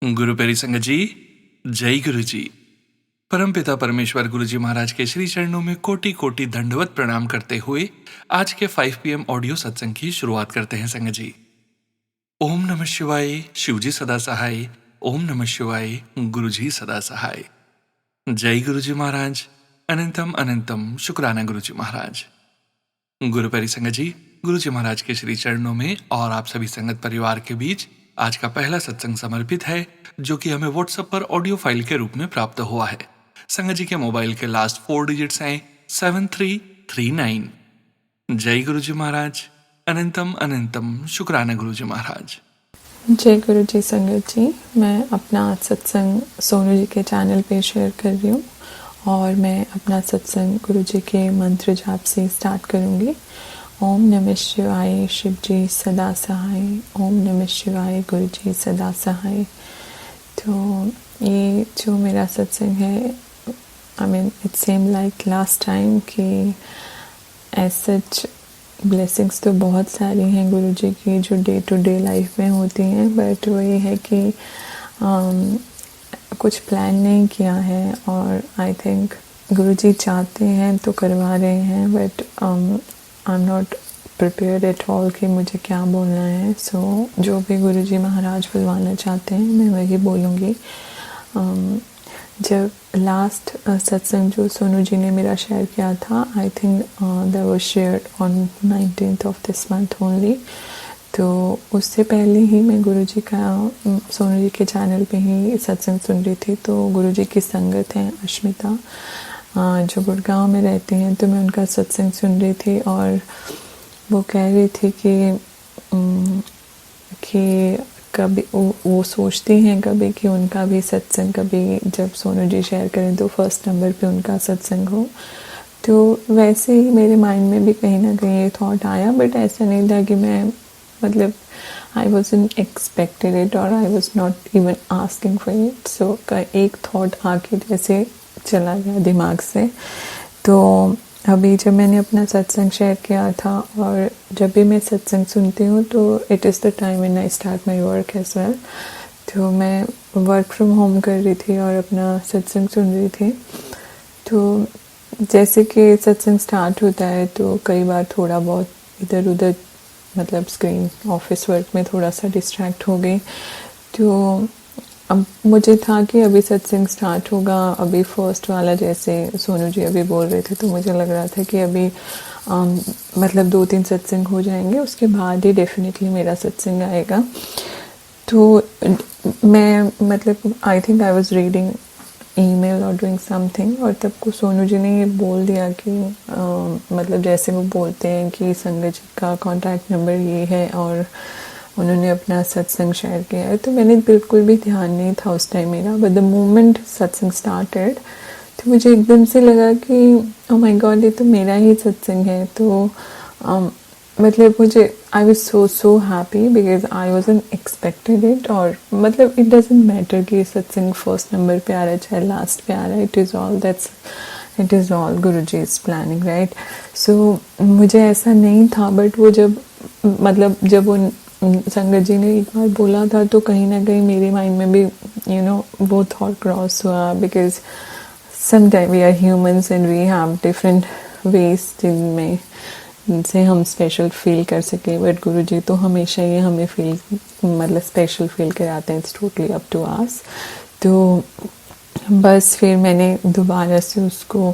गुरु प्यारी संगत जी, जय गुरु जी। परमपिता परमेश्वर गुरु जी महाराज के श्री चरणों में कोटि कोटि दंडवत प्रणाम करते हुए आज के 5 PM ऑडियो सत्संग की शुरुआत करते हैं संगत जी। ओम नमः शिवाय, शिव जी सदा सहाय। ओम नमः शिवाय, गुरु जी सदा सहाय। जय गुरु जी महाराज। अनंतम अनंतम शुक्राना गुरु जी महाराज। गुरु प्यारी संगत जी, गुरु जी महाराज के श्री चरणों में और आप सभी संगत परिवार के बीच आज का पहला सत्संग समर्पित है, जो कि हमें व्हाट्सएप पर ऑडियो फाइल के रूप में प्राप्त हुआ है। संगत जी के मोबाइल के लास्ट 4 डिजिट्स हैं 7339। जय गुरु जी महाराज। अनंतम अनंतम शुक्राना गुरु जी महाराज। जय गुरु जी संगत जी, मैं अपना आज सत्संग सोनू जी के चैनल पे शेयर कर रही हूँ और मैं अपना सत्संग गुरु जी के मंत्र जाप से स्टार्ट करूँगी। ओम नमः शिवाय, शिव जी सदा सहाय। ओम नमः शिवाय, गुरु जी सदा सहाय। तो ये जो मेरा सत्संग है, I mean it same like last time कि एज सच ब्लेसिंग्स तो बहुत सारी हैं गुरु जी की जो डे टू डे लाइफ में होती हैं, बट वही है कि कुछ प्लान नहीं किया है और आई थिंक गुरु जी चाहते हैं तो करवा रहे हैं, but I am not prepared at all कि मुझे क्या बोलना है। सो जो भी गुरु जी महाराज बुलवाना चाहते हैं मैं वही बोलूँगी। जब लास्ट सत्संग जो सोनू जी ने मेरा शेयर किया था, I think that was shared on 19th of this month only. तो उससे पहले ही मैं गुरु जी का सोनू जी के चैनल पे ही सत्संग सुन रही थी। तो गुरु जी की संगत है अश्मिता, जो गुड़गांव में रहती हैं, तो मैं उनका सत्संग सुन रही थी और वो कह रही थी कि कभी वो सोचती हैं कभी कि उनका भी सत्संग कभी जब सोनू जी शेयर करें तो फर्स्ट नंबर पे उनका सत्संग हो। तो वैसे ही मेरे माइंड में भी कहीं ना कहीं ये थॉट आया, बट ऐसा नहीं था कि मैं मतलब आई वॉज़न्ट एक्सपेक्टेड इट और I was not even asking for it. So एक थॉट आके जैसे चला गया दिमाग से। तो अभी जब मैंने अपना सत्संग शेयर किया था और जब भी मैं सत्संग सुनती हूँ तो it is the time when I start my work as well. तो मैं वर्क फ्रॉम होम कर रही थी और अपना सत्संग सुन रही थी। तो जैसे कि सत्संग स्टार्ट होता है तो कई बार थोड़ा बहुत इधर उधर मतलब स्क्रीन ऑफिस वर्क में थोड़ा सा डिस्ट्रैक्ट हो गई। तो अब मुझे था कि अभी सत्संग स्टार्ट होगा, अभी फर्स्ट वाला जैसे सोनू जी अभी बोल रहे थे, तो मुझे लग रहा था कि अभी मतलब 2-3 सत्संग हो जाएंगे, उसके बाद ही डेफिनेटली मेरा सत्संग आएगा। तो मैं मतलब I think I was reading email और डूइंग समथिंग और तब को सोनू जी ने ये बोल दिया कि मतलब जैसे वो बोलते हैं कि संगत जी का कॉन्टैक्ट नंबर ये है और उन्होंने अपना सत्संग शेयर किया है। तो मैंने बिल्कुल भी ध्यान नहीं था उस टाइम मेरा, बट द मोमेंट सत्संग स्टार्टेड तो मुझे एकदम से लगा कि ओह माय गॉड, ये तो मेरा ही सत्संग है। तो मतलब मुझे I was so happy because I wasn't expected it. और मतलब इट डजंट मैटर कि सत्संग फर्स्ट नंबर पे आ रहा है चाहे लास्ट पे आ रहा है, it is all Guru ji is planning, right. सो मुझे ऐसा नहीं था, बट वो जब मतलब जब वो संगत जी ने एक बार बोला था तो कहीं ना कहीं मेरे माइंड में भी वो थॉट क्रॉस हुआ, because sometime we are humans and we have different ways जिनसे हम स्पेशल फील कर सके, बट गुरु जी तो हमेशा ही हमें फील मतलब स्पेशल फील कराते हैं। इट्स टोटली अप टू आस। तो बस फिर मैंने दोबारा से उसको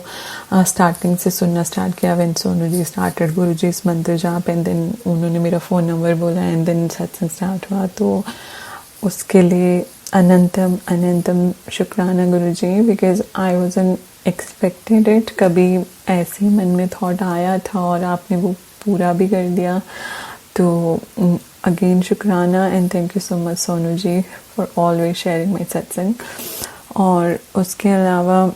स्टार्टिंग से सुनना स्टार्ट किया व्हेन सोनू जी स्टार्टेड गुरु जी इस मंत्र जाप, एंड देन उन्होंने मेरा फ़ोन नंबर बोला एंड देन सत्संग स्टार्ट हुआ। तो उसके लिए अनंतम अनंतम शुक्राना Guru ji, because I wasn't expected it. कभी ऐसे ही मन में थॉट आया था और आपने वो पूरा भी कर दिया। तो अगेन शुक्राना and thank you so much Sonu ji for always sharing my satsang. और उसके अलावा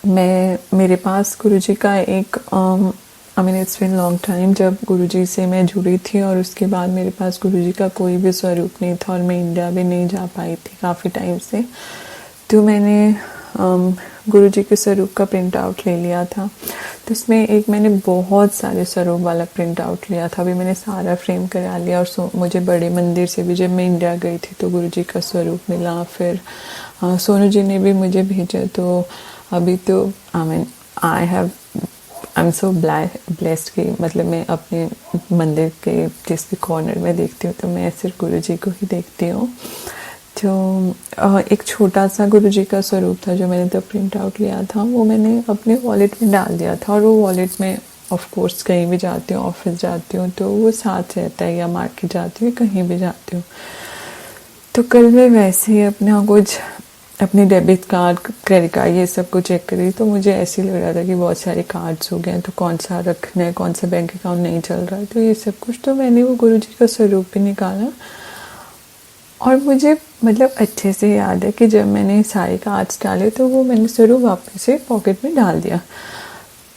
मेरे पास गुरुजी का एक I mean it's been long time जब गुरुजी से मैं जुड़ी थी और उसके बाद मेरे पास गुरुजी का कोई भी स्वरूप नहीं था और मैं इंडिया भी नहीं जा पाई थी काफ़ी टाइम से। तो मैंने गुरुजी के स्वरूप का प्रिंट आउट ले लिया था। तो इसमें एक मैंने बहुत सारे स्वरूप वाला प्रिंट आउट लिया था, अभी मैंने सारा फ्रेम करा लिया। और मुझे बड़े मंदिर से भी जब मैं इंडिया गई थी तो गुरुजी का स्वरूप मिला। फिर सोनू जी ने भी मुझे भेजा। तो अभी तो आई एम सो ब्लेस्ड कि मतलब मैं अपने मंदिर के जिस भी कॉर्नर में देखती हूँ तो मैं सिर्फ गुरुजी को ही देखती हूँ। तो एक छोटा सा गुरुजी का स्वरूप था जो मैंने तब प्रिंट आउट लिया था, वो मैंने अपने वॉलेट में डाल दिया था। और वो वॉलेट में ऑफ कोर्स कहीं भी जाती हूँ, ऑफिस जाती हूँ तो वो साथ रहता है, या मार्केट जाती हूँ, कहीं भी जाती हूँ। तो कल मैं वैसे ही अपने डेबिट कार्ड, क्रेडिट कार्ड, ये सब को चेक करी तो मुझे ऐसे लग रहा था कि बहुत सारे कार्ड्स हो गए हैं, तो कौन सा रखना है, कौन सा बैंक अकाउंट नहीं चल रहा है, तो ये सब कुछ। तो मैंने वो गुरुजी का स्वरूप भी निकाला और मुझे मतलब अच्छे से याद है कि जब मैंने सारे कार्ड्स डाले तो वो मैंने स्वरूप वापस से पॉकेट में डाल दिया।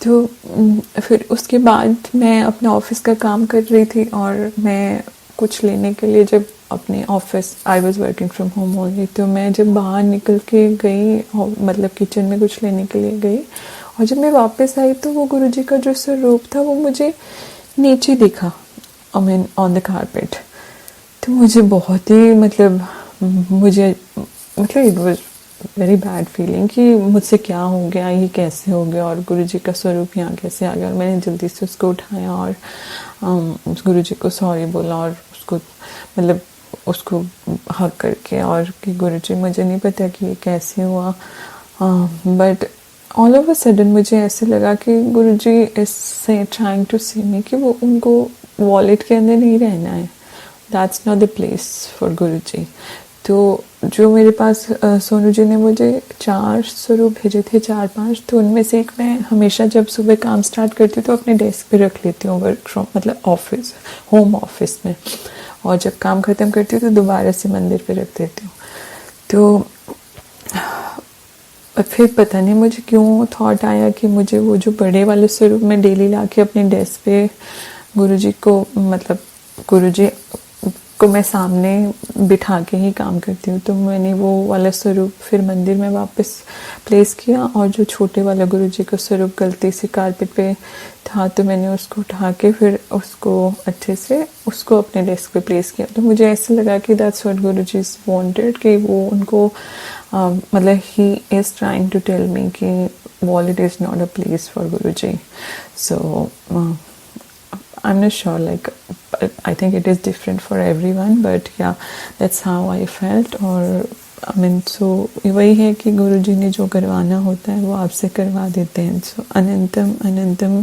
तो फिर उसके बाद मैं अपने ऑफिस का काम कर रही थी और मैं कुछ लेने के लिए जब अपने office, I was working from home only, तो मैं जब बाहर निकल के गई, मतलब किचन में कुछ लेने के लिए गई, और जब मैं वापस आई तो वो गुरुजी का जो स्वरूप था वो मुझे नीचे दिखा, ऑन द कारपेट। तो मुझे बहुत ही it was very bad feeling कि मुझसे क्या हो गया, ये कैसे हो गया, और गुरुजी का स्वरूप यहाँ कैसे आ गया। और मैंने जल्दी से उसको उठाया और गुरुजी को सॉरी बोला और उसको हग करके, और कि गुरुजी मुझे नहीं पता कि ये कैसे हुआ, but all of a sudden मुझे ऐसे लगा कि गुरुजी इज ट्राइंग टू से मी कि वो उनको वॉलेट के अंदर नहीं रहना है, that's not the place for Guruji. तो जो मेरे पास सोनू जी ने मुझे 4 स्वरूप भेजे थे, 4-5, तो उनमें से एक मैं हमेशा जब सुबह काम स्टार्ट करती हूँ तो अपने डेस्क पे रख लेती हूँ, work from office, home office में, और जब काम ख़त्म करती हूँ तो दोबारा से मंदिर पे रख देती हूँ। तो फिर पता नहीं मुझे क्यों थॉट आया कि मुझे वो जो बड़े वाले स्वरूप मैं डेली ला के अपने डेस्क पे गुरुजी को मैं सामने बिठा के ही काम करती हूँ, तो मैंने वो वाला स्वरूप फिर मंदिर में वापस प्लेस किया। और जो छोटे वाला गुरुजी का स्वरूप गलती से कारपेट पे था तो मैंने उसको उठा के फिर उसको अच्छे से उसको अपने डेस्क पे प्लेस किया। तो मुझे ऐसा लगा कि that's what Guruji is wanted, कि वो उनको ही is trying to tell me कि wallet is not a place for Guruji. So I'm not sure, like I think it is different for everyone, but yeah, that's how I felt. और so वही है कि गुरुजी ने जो करवाना होता है वो आपसे करवा देते हैं। So अनंतम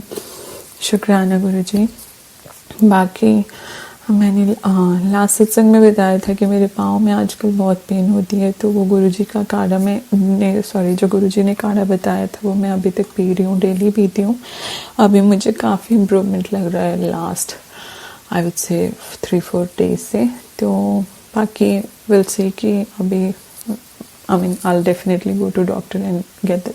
शुक्राना गुरुजी। बाकी मैंने लास्ट सत्संग में बताया था कि मेरे पाँव में आजकल बहुत पेन होती है, तो वो गुरुजी का काढ़ा जो गुरुजी ने काढ़ा बताया था वो मैं अभी तक पी रही हूँ, डेली पीती हूँ। अभी मुझे काफ़ी इम्प्रूवमेंट लग रहा है last I would say 3-4 days से। तो बाकी विल से कि अभी I'll definitely go to doctor and get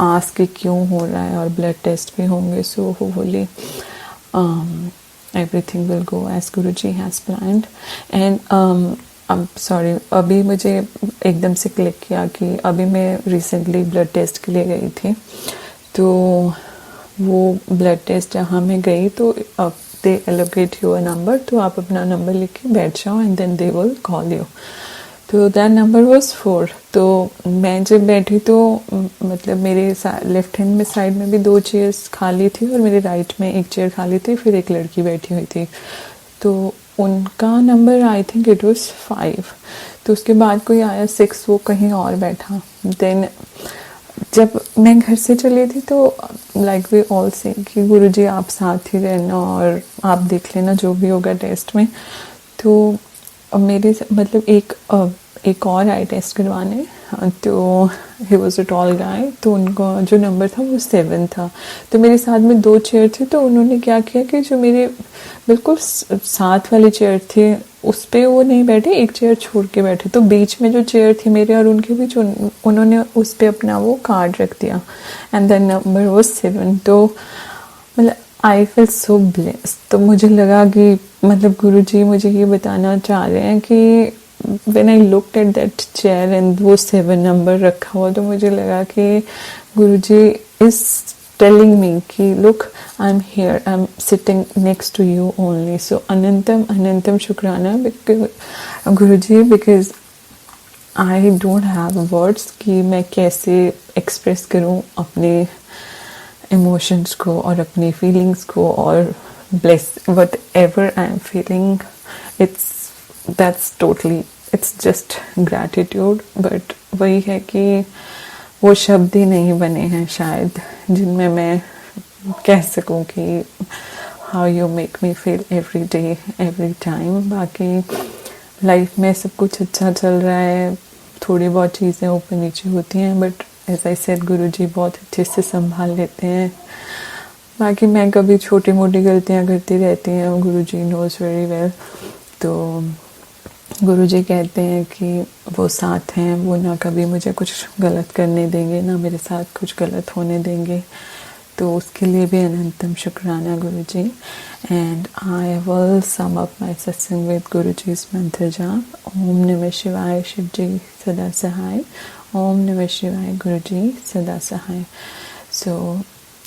ask कि क्यों हो रहा है, और ब्लड टेस्ट भी होंगे। So hopefully everything will go as Guruji has planned. And I'm sorry, अभी मुझे एकदम से क्लिक किया कि अभी मैं रिसेंटली ब्लड टेस्ट के लिए गई थी, तो वो ब्लड टेस्ट जहाँ मैं गई तो they allocate you a number, तो आप अपना नंबर लिख के बैठ जाओ and then they will call you. तो दैट नंबर वाज 4। तो मैं जब बैठी तो मेरे लेफ्ट हैंड में साइड में भी 2 चेयर्स खाली थी और मेरे राइट में 1 चेयर खाली थी, फिर एक लड़की बैठी हुई थी। तो उनका number I think it was 5। तो उसके बाद कोई आया 6, वो कहीं और बैठा। देन जब मैं घर से चली थी तो लाइक वी ऑल से कि गुरुजी आप साथ ही रहना और आप देख लेना जो भी होगा टेस्ट में। तो मेरे एक और आई टेस्ट करवाने, तो ही वॉज अ टॉल गाय, तो उनका जो नंबर था वो 7 था। तो मेरे साथ में 2 चेयर थे, तो उन्होंने क्या किया कि जो मेरे बिल्कुल साथ वाली चेयर थे उस पर वो नहीं बैठे, एक चेयर छोड़ के बैठे। तो बीच में जो चेयर थी मेरे और उनके बीच उन्होंने उस पर अपना वो कार्ड रख दिया एंड द नंबर वो 7। तो आई फील सो ब्लेस्ड। तो मुझे लगा कि गुरुजी मुझे ये बताना चाह रहे हैं कि when I looked at that chair and वो 7 नंबर रखा हुआ, तो मुझे लगा कि गुरुजी इज टेलिंग मी कि look I am here, I am sitting next to you only. So अनंतम अनंतम शुक्राना Guruji, because I don't have words कि मैं कैसे एक्सप्रेस करूं अपने इमोशंस को और अपनी फीलिंग्स को, और bless what ever I am feeling, that's totally, it's just gratitude. But वही है कि वो शब्द ही नहीं बने हैं शायद जिनमें मैं कह सकूं कि how you make me feel every day every time. बाकी लाइफ में सब कुछ अच्छा चल रहा है, थोड़ी बहुत चीज़ें ऊपर नीचे होती हैं, बट एज आई सेड गुरुजी बहुत अच्छे से संभाल लेते हैं. बाकी मैं कभी छोटी मोटी गलतियां करती रहती हैं, गुरुजी नोज वेरी वेल. तो गुरुजी कहते हैं कि वो साथ हैं, वो ना कभी मुझे कुछ गलत करने देंगे, ना मेरे साथ कुछ गलत होने देंगे. तो उसके लिए भी अनंतम शुक्राना Guruji. And I will sum up my satsang with गुरुजी's मंत्र जाप. ओम नमः शिवाय शिवजी सदा सहाय. ओम नमः शिवाय गुरुजी सदा सहाय. So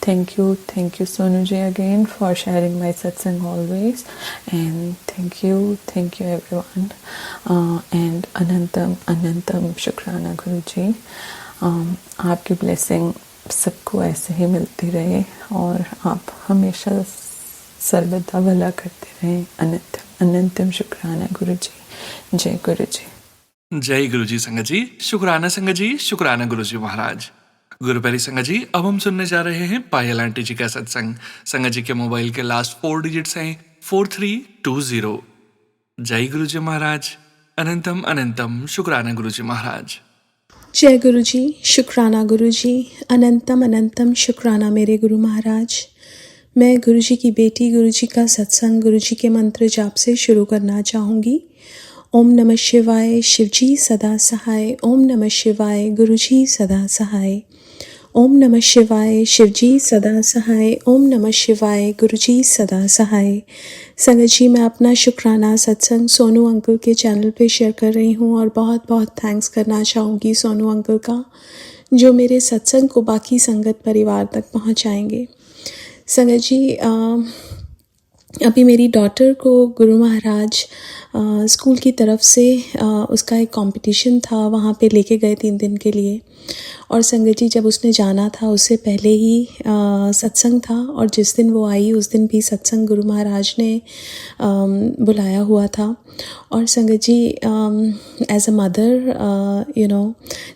thank you Sonu ji again for sharing my satsang always, and thank you everyone, and anantam शुक्राना गुरु जी. आपकी ब्लेसिंग सबको ऐसे ही मिलती रहे और आप हमेशा सर्वदा भला करते रहें. अनंतम शुक्राना गुरु जी. जय गुरु जी. जय गुरु जी संगत जी. शुक्राना संगत जी. शुक्राना गुरु जी महाराज. गुरुपैरी संगत जी, अब हम सुनने जा रहे हैं पायल आंटी जी का सत्संग. संगत जी के मोबाइल के लास्ट 4 डिजिट्स हैं 4320. जय गुरु जी महाराज. अनंतम अनंतम शुक्राना गुरु जी महाराज. जय गुरु जी. शुक्राना गुरु जी. अनंतम अनंतम शुक्राना मेरे गुरु महाराज. मैं गुरु जी की बेटी गुरु जी का सत्संग गुरु जी के मंत्र जाप से शुरू करना चाहूँगी. ओम नमः शिवाय शिवजी सदा सहाय. ओम नमः शिवाय गुरु जी सदा सहाय. ओम नमः शिवाय शिवजी सदा सहाय. ओम नमः शिवाय गुरुजी सदा सहाय. संगत जी, मैं अपना शुक्राना सत्संग सोनू अंकल के चैनल पे शेयर कर रही हूँ और बहुत बहुत थैंक्स करना चाहूँगी सोनू अंकल का, जो मेरे सत्संग को बाकी संगत परिवार तक पहुँचाएंगे. संगत जी, अभी मेरी डॉटर को गुरु महाराज स्कूल की तरफ से उसका एक कंपटीशन था, वहाँ पे लेके गए 3 दिन के लिए. और संगत जी, जब उसने जाना था उससे पहले ही सत्संग था, और जिस दिन वो आई उस दिन भी सत्संग गुरु महाराज ने बुलाया हुआ था. और संगत जी, एज अ मदर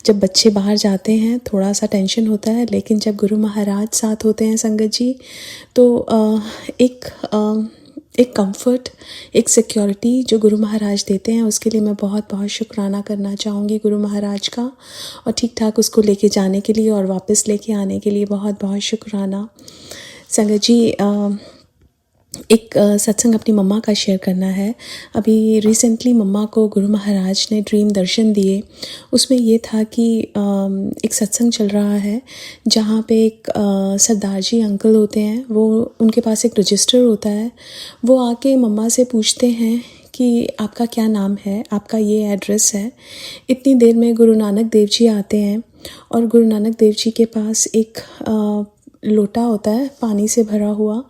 जब बच्चे बाहर जाते हैं थोड़ा सा टेंशन होता है, लेकिन जब गुरु महाराज साथ होते हैं संगत जी, तो एक कंफर्ट, एक सिक्योरिटी जो गुरु महाराज देते हैं, उसके लिए मैं बहुत बहुत शुक्राना करना चाहूँगी गुरु महाराज का. और ठीक ठाक उसको लेके जाने के लिए और वापस लेके आने के लिए बहुत बहुत शुक्राना. संगत जी, एक सत्संग अपनी मम्मा का शेयर करना है. अभी रिसेंटली मम्मा को गुरु महाराज ने ड्रीम दर्शन दिए. उसमें ये था कि एक सत्संग चल रहा है जहाँ पे एक सरदार जी अंकल होते हैं, वो उनके पास एक रजिस्टर होता है. वो आके मम्मा से पूछते हैं कि आपका क्या नाम है, आपका ये एड्रेस है. इतनी देर में गुरु नानक देव जी आते हैं और गुरु नानक देव जी के पास एक लोटा होता है पानी से भरा हुआ.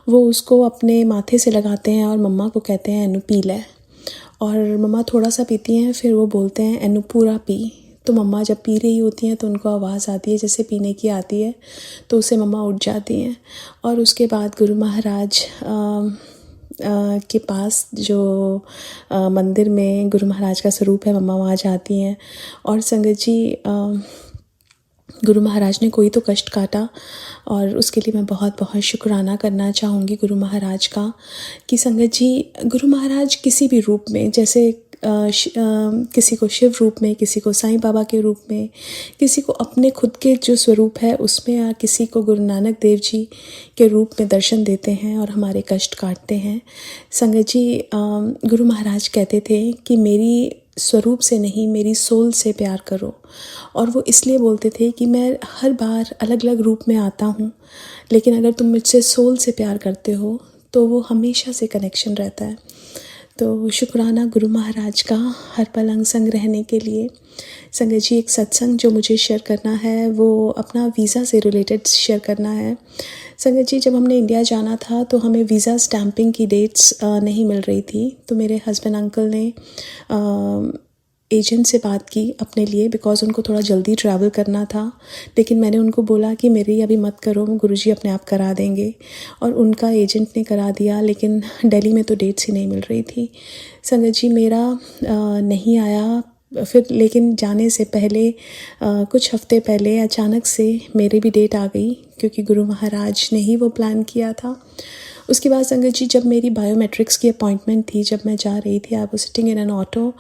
वो उसको अपने माथे से लगाते हैं और मम्मा को कहते हैं एनु पी ले. और मम्मा थोड़ा सा पीती हैं, फिर वो बोलते हैं एनु पूरा पी. तो मम्मा जब पी रही होती हैं तो उनको आवाज़ आती है जैसे पीने की आती है, तो उससे मम्मा उठ जाती हैं. और उसके बाद गुरु महाराज के पास जो मंदिर में गुरु महाराज का स्वरूप है, मम्मा वहाँ जाती हैं. और संगत जी, गुरु महाराज ने कोई तो कष्ट काटा, और उसके लिए मैं बहुत बहुत शुक्राना करना चाहूँगी गुरु महाराज का. कि संगत जी, गुरु महाराज किसी भी रूप में, जैसे किसी को शिव रूप में, किसी को साईं बाबा के रूप में, किसी को अपने खुद के जो स्वरूप है उसमें, या किसी को गुरु नानक देव जी के रूप में दर्शन देते हैं और हमारे कष्ट काटते हैं. संगत जी, गुरु महाराज कहते थे कि मेरी स्वरूप से नहीं, मेरी सोल से प्यार करो. और वो इसलिए बोलते थे कि मैं हर बार अलग अलग रूप में आता हूँ, लेकिन अगर तुम मुझसे सोल से प्यार करते हो तो वो हमेशा से कनेक्शन रहता है. तो शुक्राना गुरु महाराज का हर पल अंग संग रहने के लिए। संगत जी, एक सत्संग जो मुझे शेयर करना है वो अपना वीज़ा से रिलेटेड शेयर करना है। संगत जी, जब हमने इंडिया जाना था तो हमें वीज़ा स्टैंपिंग की डेट्स नहीं मिल रही थी। तो मेरे हस्बैंड अंकल ने एजेंट से बात की अपने लिए, बिकॉज़ उनको थोड़ा जल्दी ट्रैवल करना था। लेकिन मैंने उनको बोला कि मेरी अभी मत करो, गुरुजी अपने आप करा देंगे। और उनका एजेंट ने करा दिया, लेकिन दिल्ली में तो डेट्स ही नहीं मिल रही थी। संगत जी, मेरा नहीं आया फिर, लेकिन जाने से पहले कुछ हफ्ते पहले अचानक से मेरी भी डेट आ गई, क्योंकि गुरु महाराज ने ही वो प्लान किया था। उसके बाद संगत जी, जब मेरी बायोमेट्रिक्स की अपॉइंटमेंट थी, जब मैं जा रही थी, I was sitting in an auto,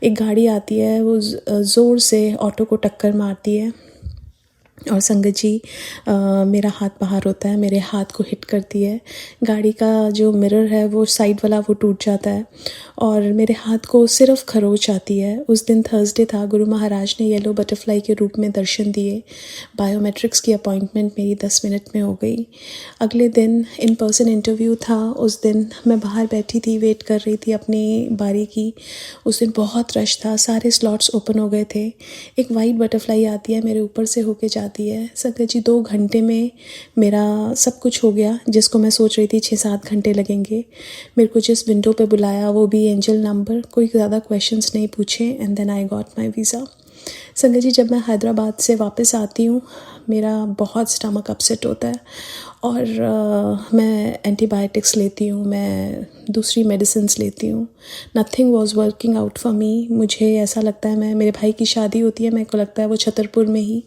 एक गाड़ी आती है, वो ज़ोर से ऑटो को टक्कर मारती है और संगत जी मेरा हाथ बाहर होता है, मेरे हाथ को हिट करती है। गाड़ी का जो मिरर है वो साइड वाला वो टूट जाता है और मेरे हाथ को सिर्फ खरोच आती है। उस दिन थर्सडे था, गुरु महाराज ने येलो बटरफ्लाई के रूप में दर्शन दिए। बायोमेट्रिक्स की अपॉइंटमेंट मेरी 10 मिनट में हो गई। अगले दिन इन पर्सन इंटरव्यू था। उस दिन मैं बाहर बैठी थी, वेट कर रही थी अपनी बारी की। उस दिन बहुत रश था, सारे स्लॉट्स ओपन हो गए थे। एक वाइट बटरफ्लाई आती है, मेरे ऊपर से होके जाती है। संगत जी, 2 घंटे में मेरा सब कुछ हो गया, जिसको मैं सोच रही थी 6-7 घंटे लगेंगे। मेरे को जिस विंडो पे बुलाया वो भी एंजल नंबर, कोई ज़्यादा क्वेश्चंस नहीं पूछे, and then I got my visa. संगत जी, जब मैं हैदराबाद से वापस आती हूँ, मेरा बहुत स्टमक अपसेट होता है और मैं एंटीबायोटिक्स लेती हूँ, मैं दूसरी मेडिसिन्स लेती हूँ। Nothing was working out for me. मुझे ऐसा लगता है, मेरे भाई की शादी होती है, मेरे को लगता है वो छतरपुर में ही,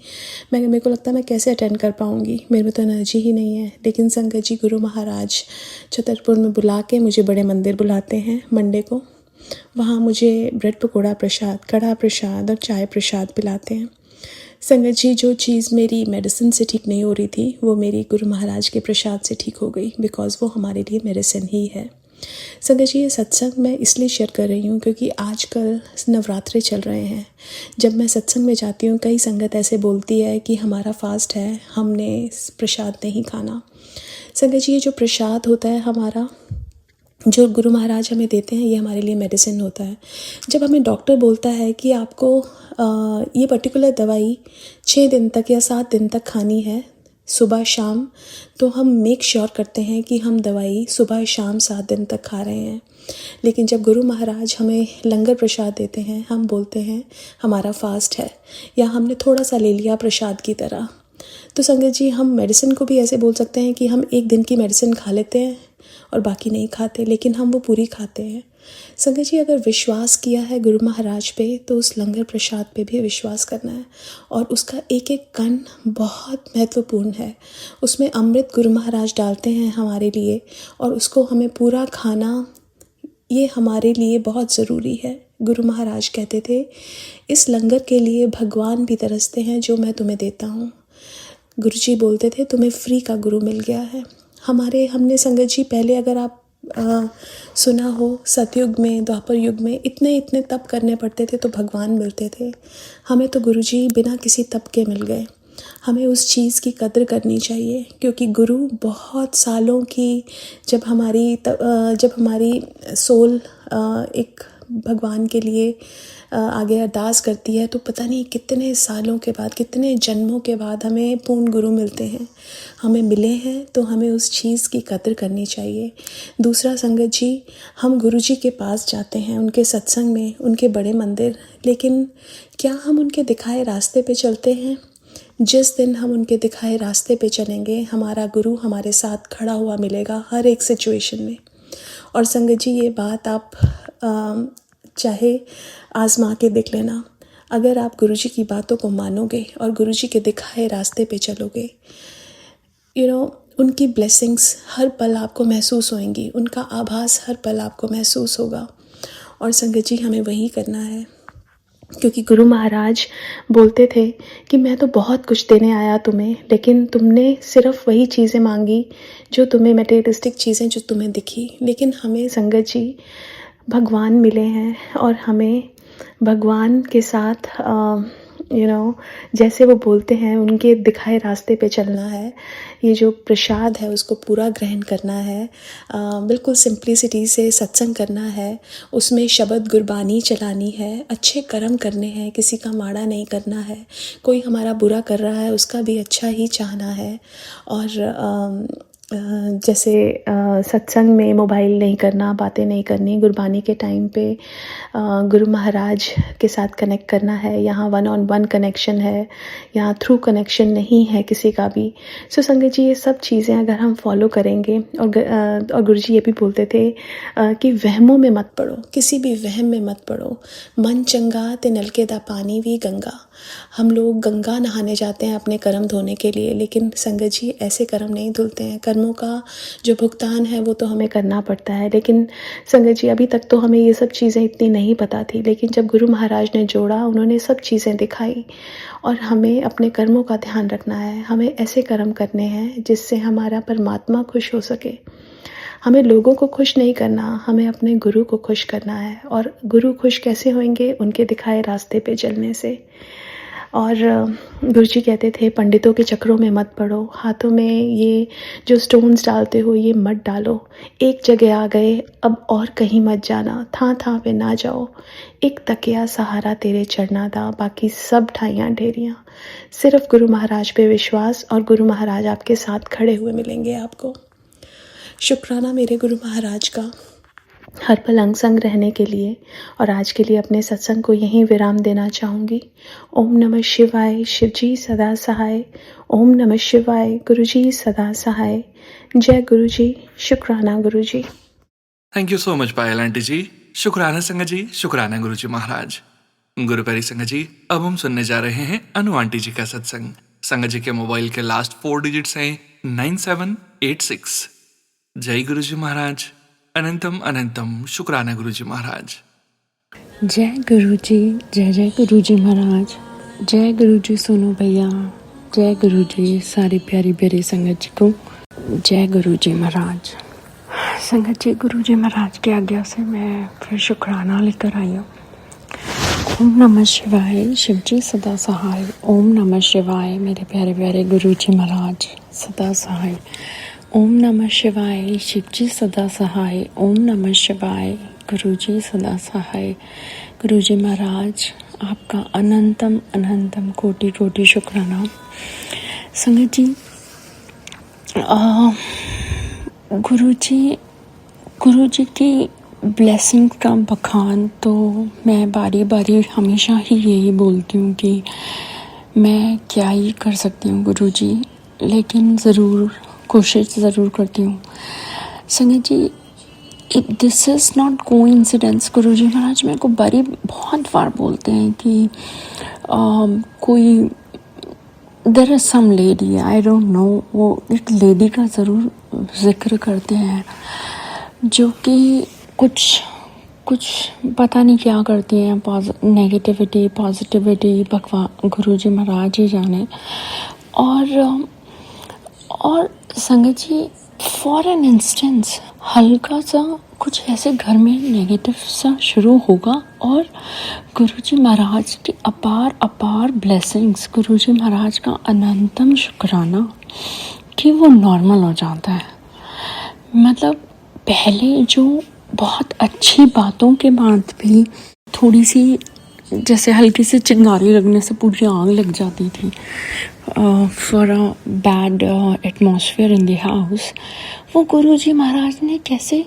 मेरे को लगता है मैं कैसे अटेंड कर पाऊँगी, मेरे में तो एनर्जी ही नहीं है। लेकिन संगत जी, गुरु महाराज छतरपुर में बुला के मुझे बड़े मंदिर बुलाते हैं मंडे को। वहाँ मुझे ब्रेड पकौड़ा प्रसाद, कड़ा प्रसाद और चाय प्रसाद पिलाते हैं। संगत जी, जो चीज़ मेरी मेडिसिन से ठीक नहीं हो रही थी वो मेरी गुरु महाराज के प्रसाद से ठीक हो गई, बिकॉज़ वो हमारे लिए मेडिसिन ही है। संगत जी, ये सत्संग मैं इसलिए शेयर कर रही हूँ क्योंकि आजकल नवरात्रे चल रहे हैं। जब मैं सत्संग में जाती हूँ, कई संगत ऐसे बोलती है कि हमारा फास्ट है, हमने प्रसाद नहीं खाना। संगत जी, ये जो प्रसाद होता है हमारा, जो गुरु महाराज हमें देते हैं, ये हमारे लिए मेडिसिन होता है। जब हमें डॉक्टर बोलता है कि आपको ये पर्टिकुलर दवाई 6 दिन तक या 7 दिन तक खानी है, सुबह शाम, तो हम मेक श्योर करते हैं कि हम दवाई सुबह शाम 7 दिन तक खा रहे हैं। लेकिन जब गुरु महाराज हमें लंगर प्रसाद देते हैं, हम बोलते हैं हमारा फास्ट है, या हमने थोड़ा सा ले लिया प्रसाद की तरह। तो संगत जी, हम मेडिसिन को भी ऐसे बोल सकते हैं कि हम 1 दिन की मेडिसिन खा लेते हैं और बाकी नहीं खाते, लेकिन हम वो पूरी खाते हैं। संगत जी, अगर विश्वास किया है गुरु महाराज पे, तो उस लंगर प्रसाद पे भी विश्वास करना है और उसका एक एक कण बहुत महत्वपूर्ण है। उसमें अमृत गुरु महाराज डालते हैं हमारे लिए और उसको हमें पूरा खाना, ये हमारे लिए बहुत ज़रूरी है। गुरु महाराज कहते थे, इस लंगर के लिए भगवान भी तरसते हैं जो मैं तुम्हें देता हूँ। गुरुजी बोलते थे, तुम्हें फ्री का गुरु मिल गया है। हमने संगत जी, पहले अगर आप सुना हो, सतयुग में, द्वापर युग में इतने तप करने पड़ते थे तो भगवान मिलते थे। हमें तो गुरुजी बिना किसी तप के मिल गए। हमें उस चीज़ की कदर करनी चाहिए, क्योंकि गुरु बहुत सालों की, जब हमारी सोल एक भगवान के लिए आगे अरदास करती है, तो पता नहीं कितने सालों के बाद, कितने जन्मों के बाद हमें पूर्ण गुरु मिलते हैं। हमें मिले हैं तो हमें उस चीज़ की कदर करनी चाहिए। दूसरा संगत जी, हम गुरु जी के पास जाते हैं, उनके सत्संग में, उनके बड़े मंदिर, लेकिन क्या हम उनके दिखाए रास्ते पे चलते हैं? जिस दिन हम उनके दिखाए रास्ते पे चलेंगे, हमारा गुरु हमारे साथ खड़ा हुआ मिलेगा हर एक सिचुएशन में। और संगत जी, ये बात आप चाहे आजमा के देख लेना। अगर आप गुरुजी की बातों को मानोगे और गुरुजी के दिखाए रास्ते पे चलोगे, उनकी ब्लेसिंग्स हर पल आपको महसूस होंगी, उनका आभास हर पल आपको महसूस होगा। और संगत जी, हमें वही करना है, क्योंकि गुरु महाराज बोलते थे कि मैं तो बहुत कुछ देने आया तुम्हें, लेकिन तुमने सिर्फ वही चीज़ें मांगी जो तुम्हें, मटेरियलिस्टिक चीज़ें जो तुम्हें दिखी। लेकिन हमें संगत जी भगवान मिले हैं और हमें भगवान के साथ जैसे वो बोलते हैं उनके दिखाए रास्ते पे चलना है। ये जो प्रसाद है उसको पूरा ग्रहण करना है, बिल्कुल सिंप्लिसिटी से सत्संग करना है, उसमें शब्द गुरबानी चलानी है, अच्छे कर्म करने हैं, किसी का माड़ा नहीं करना है, कोई हमारा बुरा कर रहा है उसका भी अच्छा ही चाहना है। और जैसे सत्संग में मोबाइल नहीं करना, बातें नहीं करनी, गुरबानी के टाइम पे गुरु महाराज के साथ कनेक्ट करना है। यहाँ 1-on-1 कनेक्शन है, यहाँ थ्रू कनेक्शन नहीं है किसी का भी। सो संगत जी, ये सब चीज़ें अगर हम फॉलो करेंगे, और गुरु जी ये भी बोलते थे कि वहमों में मत पड़ो, किसी भी वहम में मत पड़ो। मन चंगा ते नलके दा पानी भी गंगा। हम लोग गंगा नहाने जाते हैं अपने कर्म धोने के लिए, लेकिन संगत जी ऐसे कर्म नहीं धुलते हैं। कर्मों का जो भुगतान है वो तो हमें करना पड़ता है, लेकिन संगत जी अभी तक तो हमें ये सब चीज़ें इतनी नहीं पता थी, लेकिन जब गुरु महाराज ने जोड़ा, उन्होंने सब चीज़ें दिखाई। और हमें अपने कर्मों का ध्यान रखना है, हमें ऐसे कर्म करने हैं जिससे हमारा परमात्मा खुश हो सके। हमें लोगों को खुश नहीं करना, हमें अपने गुरु को खुश करना है। और गुरु खुश कैसे होंगे? उनके दिखाए रास्ते पे चलने से। और गुरुजी कहते थे पंडितों के चक्रों में मत पड़ो, हाथों में ये जो स्टोन्स डालते हो ये मत डालो, एक जगह आ गए अब और कहीं मत जाना, था पे ना जाओ, एक तकिया सहारा तेरे चढ़ना दा, बाकी सब ठाइयाँ ढेरियाँ। सिर्फ गुरु महाराज पे विश्वास, और गुरु महाराज आपके साथ खड़े हुए मिलेंगे आपको। शुक्राना मेरे गुरु महाराज का हर पल अंग संग रहने के लिए। और आज के लिए अपने सत्संग को यहीं विराम देना चाहूँगी। ओम नमः शिवाय, शिवजी सदा सहाय। ओम नमः शिवाय, गुरुजी सदा सहाय। जय गुरुजी, शुक्राना Guruji. Thank you so much Payal aunty ji. शुक्राना संगत जी, शुक्राना गुरु जी महाराज। गुरु प्यारी संगत जी, अब हम सुनने जा रहे हैं अनु आंटी जी का सत्संग। संगत जी के मोबाइल के लास्ट 4 डिजिट्स हैं 9786। जय गुरु जी महाराज। अनंतम अनंतम शुक्राना गुरु जी महाराज। जय गुरु जी, जय जय गुरु जी महाराज। जय गुरु जी सोनू भैया, जय गुरु जी सारी प्यारी प्यारी संगत जी को जय गुरु जी महाराज। संगत जी, गुरु जी महाराज की आज्ञा से मैं फिर शुक्राना लेकर आई हूँ। ओम नमः शिवाय, शिवजी सदा सहाय। ओम नमः शिवाय, मेरे प्यारे प्यारे गुरु जी महाराज सदा सहाय। ओम नमः शिवाय, शिवजी सदा सहाय। ओम नमः शिवाय, गुरुजी सदा सहाय। गुरुजी महाराज आपका अनंतम अनंतम कोटि कोटि शुक्राना। संगत जी, गुरुजी की ब्लेसिंग का बखान तो मैं बारी बारी हमेशा ही यही बोलती हूँ कि मैं क्या ही कर सकती हूँ गुरुजी, लेकिन ज़रूर कोशिश ज़रूर करती हूँ। संगत जी, दिस इज़ नॉट कोइंसिडेंस। गुरुजी महाराज मेरे को बहुत बार बोलते हैं कि कोई there is some lady, I don't know, वो एक लेडी का ज़रूर जिक्र करते हैं जो कि कुछ पता नहीं क्या करती हैं, नेगेटिविटी पॉजिटिविटी भगवान गुरुजी महाराज ही जाने। और संगत जी, फॉर एन इंस्टेंस हल्का सा कुछ ऐसे घर में नेगेटिव सा शुरू होगा और गुरुजी महाराज की अपार अपार ब्लेसिंग्स, गुरुजी महाराज का अनंतम शुक्राना कि वो नॉर्मल हो जाता है। मतलब पहले जो बहुत अच्छी बातों के बाद भी थोड़ी सी जैसे हल्की सी चिंगारी लगने से पूरी आग लग जाती थी, for a bad atmosphere in the house, वो गुरुजी महाराज ने कैसे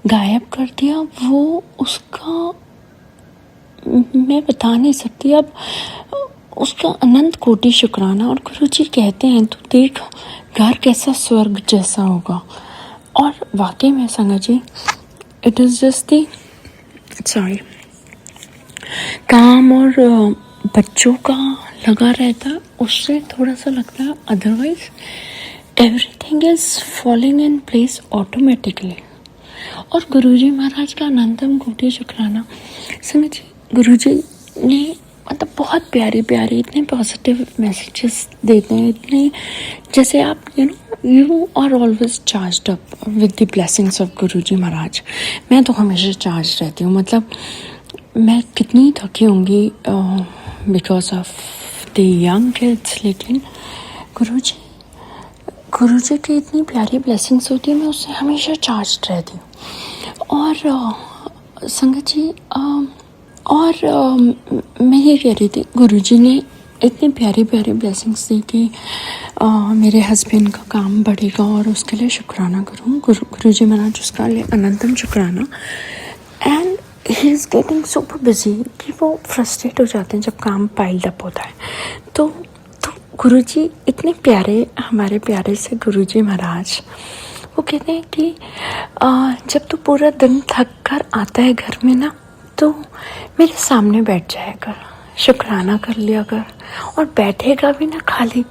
गायब कर दिया, वो उसका मैं बता नहीं सकती। अब उसका अनंत कोटि शुक्राना। और गुरुजी कहते हैं तो देख घर कैसा स्वर्ग जैसा होगा। और वाकई में संगत जी, इट इज़ जस्ट दी काम और बच्चों का लगा रहता है, उससे थोड़ा सा लगता है, otherwise everything is falling in place automatically. और गुरुजी महाराज का अनंतम कोटि शुक्राना। समझ, गुरुजी ने मतलब बहुत प्यारे प्यारे इतने पॉजिटिव मैसेजेस देते हैं, इतने जैसे आप you are always charged up with the blessings of Guruji Maharaj. मैं तो हमेशा चार्ज रहती हूँ। मतलब मैं कितनी थकी होंगी because of the young kids, लेकिन गुरुजी की इतनी प्यारी ब्लेसिंग्स होती है, मैं उससे हमेशा चार्ज्ड रहती हूँ। और संगत जी, मैं ये कह रही थी, गुरुजी ने इतनी प्यारी प्यारी ब्लेसिंग्स दी कि मेरे हस्बैंड का काम बढ़ेगा और उसके लिए शुक्राना करूँ। गुरुजी महाराज उसका लिए अनंतम शुक्राना। And he is getting super busy कि वो फ्रस्ट्रेट हो जाते हैं जब काम पाइल्ड अप होता है। तो गुरुजी इतने प्यारे, हमारे प्यारे से गुरुजी महाराज, वो कहते हैं कि जब तू पूरा दिन थक कर आता है घर में ना, तो मेरे सामने बैठ जाया कर, शुक्राना कर लिया कर, और बैठेगा भी ना खाली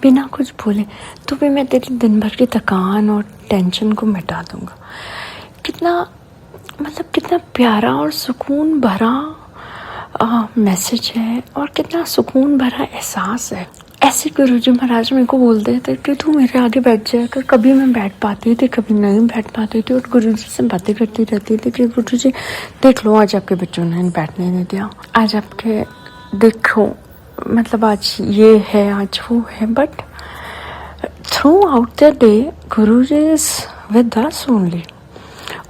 बिना कुछ बोले तो भी मैं तेरी दिन भर की थकान और टेंशन को मिटा दूँगा। कितना प्यारा और सुकून भरा मैसेज है, और कितना सुकून भरा एहसास है। ऐसे गुरुजी महाराज मेरे को बोलते थे कि तू मेरे आगे बैठ जाया कर। कभी मैं बैठ पाती थी, कभी नहीं बैठ पाती थी, और गुरुजी से बातें करती रहती थी कि गुरुजी देख लो, आज आपके बच्चों ने बैठने नहीं दिया, आज आपके देखो, मतलब आज ये है, आज वो है। But through out the day Guruji is with us only.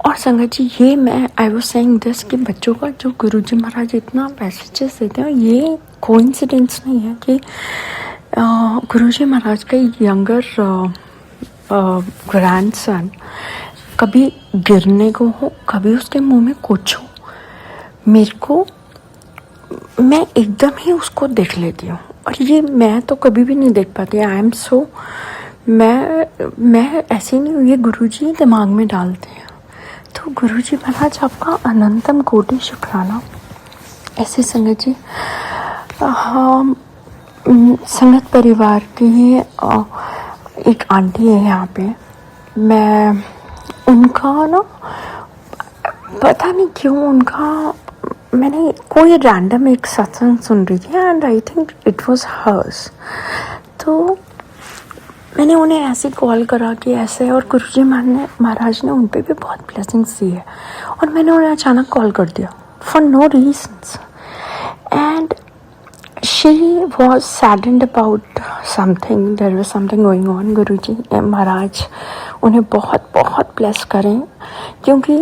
और संगत जी, ये मैं आई वाज सेइंग दिस कि बच्चों का जो गुरुजी महाराज इतना मैसेजेस देते हैं, ये कोइंसिडेंस नहीं है कि गुरुजी महाराज का यंगर ग्रैंडसन कभी गिरने को हो, कभी उसके मुंह में कुछ हो, मेरे को, मैं एकदम ही उसको देख लेती हूँ। और ये मैं तो कभी भी नहीं देख पाती। आई एम सो, मैं ऐसे नहीं हूँ, ये गुरुजी दिमाग में डालते हैं। तो गुरुजी महाराज आपका अनंतम कोटि शुक्राना। ऐसे संगत जी, संगत परिवार की एक आंटी है यहाँ पे, मैं उनका ना पता नहीं क्यों उनका, मैंने कोई रैंडम एक सत्संग सुन रही थी and I think it was hers. तो मैंने उन्हें ऐसे कॉल करा कि ऐसे, और गुरुजी महाराज ने उन पे भी बहुत ब्लेसिंग्स दी है, और मैंने उन्हें अचानक कॉल कर दिया for no reasons. And she was saddened about something, there was something going on। गुरुजी महाराज उन्हें बहुत बहुत ब्लेस करें, क्योंकि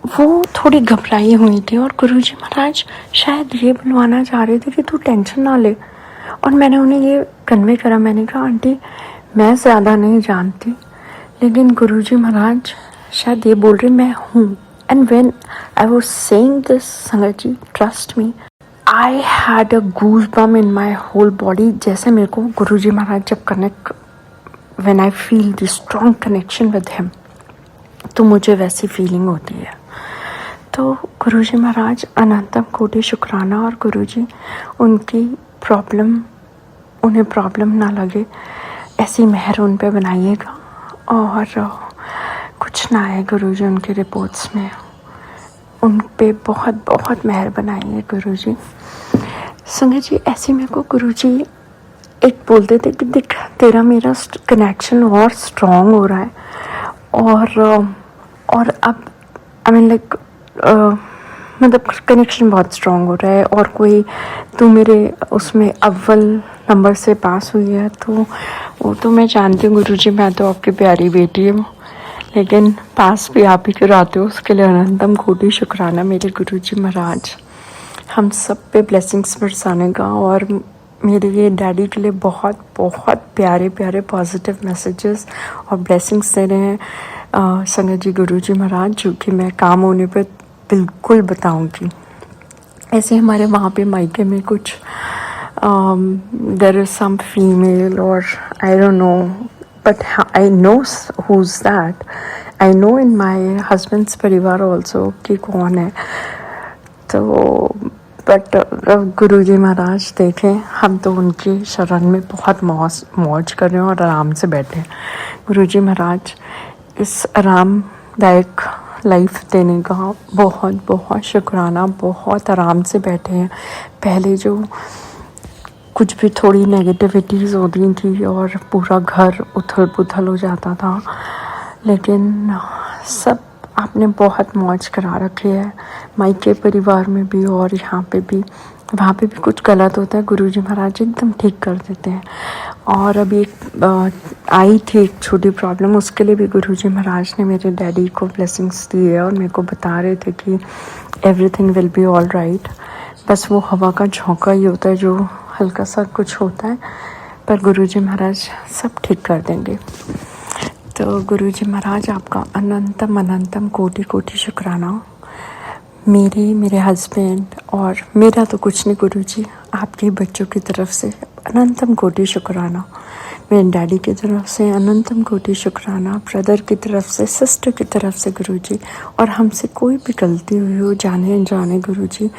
वो थोड़ी घबराई हुई थी, और गुरुजी महाराज शायद ये बनवाना चाह रहे थे कि तू टेंशन ना ले। और मैंने उन्हें ये कन्वे करा, मैंने कहा आंटी मैं ज़्यादा नहीं जानती, लेकिन गुरुजी महाराज शायद ये बोल रहे मैं हूँ। And when I was saying this, sangat ji trust me, I had a goosebump in my whole body. जैसे मेरे को गुरुजी महाराज जब connect, when I feel the strong connection with him, तो मुझे वैसी फीलिंग होती है। तो गुरुजी महाराज अनंतम कोटि शुक्राना। और गुरुजी उनकी उन्हें प्रॉब्लम ना लगे ऐसी मेहर उन पे बनाइएगा, और कुछ ना आए गुरुजी उनके रिपोर्ट्स में, उन पे बहुत बहुत मेहर बनाइए गुरुजी। संगत जी, ऐसे मेरे को गुरुजी एक बोलते थे कि देख तेरा मेरा कनेक्शन और स्ट्रॉन्ग हो रहा है, और अब आई मीन लाइक मतलब कनेक्शन बहुत स्ट्रॉन्ग हो रहा है, और कोई तू मेरे उसमें अव्वल नंबर से पास हुई है, तो वो तो मैं जानती हूँ गुरुजी, मैं तो आपकी प्यारी बेटी हूँ, लेकिन पास भी आप ही कराते हो, उसके लिए अनंतम कोटि शुक्राना मेरे गुरुजी महाराज। हम सब पे ब्लेसिंग्स बरसाने का, और मेरे ये डैडी के लिए बहुत बहुत प्यारे प्यारे पॉजिटिव मैसेजेस और ब्लेसिंग्स दे रहे हैं संगत जी गुरुजी महाराज, जो कि मैं काम होने पे बिल्कुल बताऊंगी। ऐसे हमारे वहाँ पे मायके में कुछ देयर इज सम फीमेल, और आई don't no, but I know who's that. I know in my husband's परिवार also कि कौन है। तो बट गुरुजी महाराज देखें, हम तो उनकी शरण में बहुत मौज कर रहे हैं और आराम से बैठे हैं। गुरुजी महाराज इस आरामदायक लाइफ देने का बहुत बहुत शुक्राना। बहुत आराम से बैठे हैं। पहले जो कुछ भी थोड़ी नेगेटिविटीज़ होती थी और पूरा घर उथल पुथल हो जाता था, लेकिन सब आपने बहुत मौज करा रखी है, मायके परिवार में भी और यहाँ पे भी। वहाँ पे भी कुछ गलत होता है, गुरुजी महाराज एकदम ठीक कर देते हैं। और अभी एक आई थी एक छोटी प्रॉब्लम, उसके लिए भी गुरुजी महाराज ने मेरे डैडी को ब्लेसिंग्स दी है और मेरे को बता रहे थे कि everything will be all right. बस वो हवा का झोंका ही होता है जो हल्का सा कुछ होता है, पर गुरुजी महाराज सब ठीक कर देंगे। तो गुरुजी महाराज आपका अनंतम अनंतम कोटि कोटि शुक्राना। मेरे हस्बैंड और मेरा तो कुछ नहीं गुरुजी, आपके बच्चों की तरफ से अनंतम कोटि शुक्राना, मेरे डैडी की तरफ से अनंतम कोटि शुक्राना, ब्रदर की तरफ से, सिस्टर की तरफ से गुरुजी। और हमसे कोई भी गलती हुई हो जाने अनजाने गुरुजी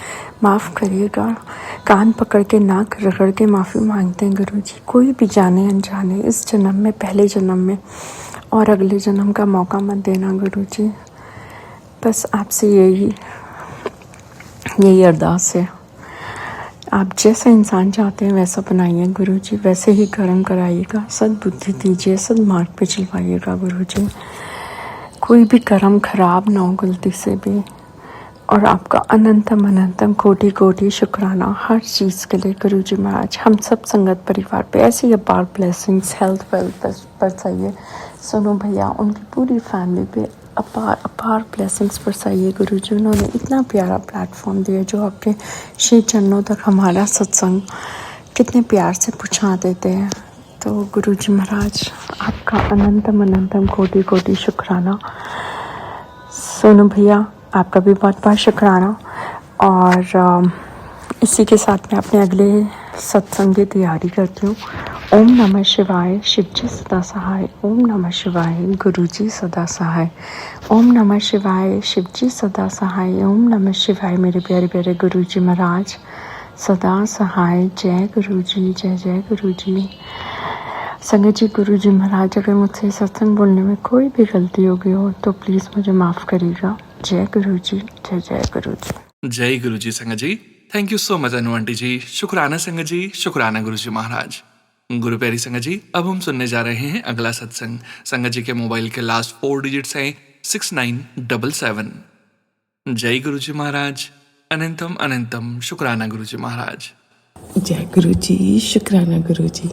माफ़ करिएगा। कान पकड़ के नाक रगड़ के माफ़ी मांगते हैं गुरुजी। कोई भी जाने अनजाने इस जन्म में, पहले जन्म में और अगले जन्म का मौका मत देना गुरुजी। बस आपसे यही अरदास है। आप जैसा इंसान चाहते हैं वैसा बनाइए गुरुजी, वैसे ही कर्म कराइएगा, सद्बुद्धि दीजिए, सद्मार्ग पे चलवाइएगा गुरुजी। कोई भी कर्म खराब ना हो गलती से भी। और आपका अनंतम अनंतम कोटि कोटि शुक्राना हर चीज़ के लिए गुरुजी महाराज। हम सब संगत परिवार पे ऐसी अपार ब्लेसिंग्स, हेल्थ वेल्थ बरसाइए। सोनू भैया उनकी पूरी फैमिली पे अपार ब्लेसिंग्स बरसाइए गुरुजी। उन्होंने इतना प्यारा प्लेटफॉर्म दिया, जो आपके श्री चरणों तक हमारा सत्संग कितने प्यार से पहुँचा देते हैं। तो गुरुजी महाराज आपका अनंतम अनंतम कोटि कोटि शुक्राना। सोनू भैया आपका भी बहुत बहुत शुक्राना। और इसी के साथ मैं अपने अगले सत्संग की तैयारी करती हूँ। ओम नमः शिवाय, शिवजी सदा सहाय। ओम नमः शिवाय, गुरुजी सदा सहाय। ओम नमः शिवाय, शिवजी सदा सहाय। ओम नमः शिवाय, मेरे प्यारे प्यारे गुरुजी महाराज सदा सहाय। जय गुरुजी, जय जय गुरुजी। संगत जी, गुरुजी महाराज अगर मुझसे सत्संग बोलने में कोई भी गलती हो गई हो तो प्लीज़ मुझे माफ़ करिएगा। जय गुरुजी, जय जय गुरुजी। जय गुरुजी संगत जी। Thank you so much Anu aunty ji. शुक्राना संगत जी, शुक्राना गुरुजी महाराज। गुरु प्यारी संगत जी, अब हम सुनने जा रहे हैं अगला सत्संग। संगत जी के मोबाइल के लास्ट 4 डिजिट्स हैं 6977। जय गुरुजी महाराज। अनंतम अनंतम शुक्राना गुरुजी महाराज। जय गुरुजी, शुक्राना गुरुजी।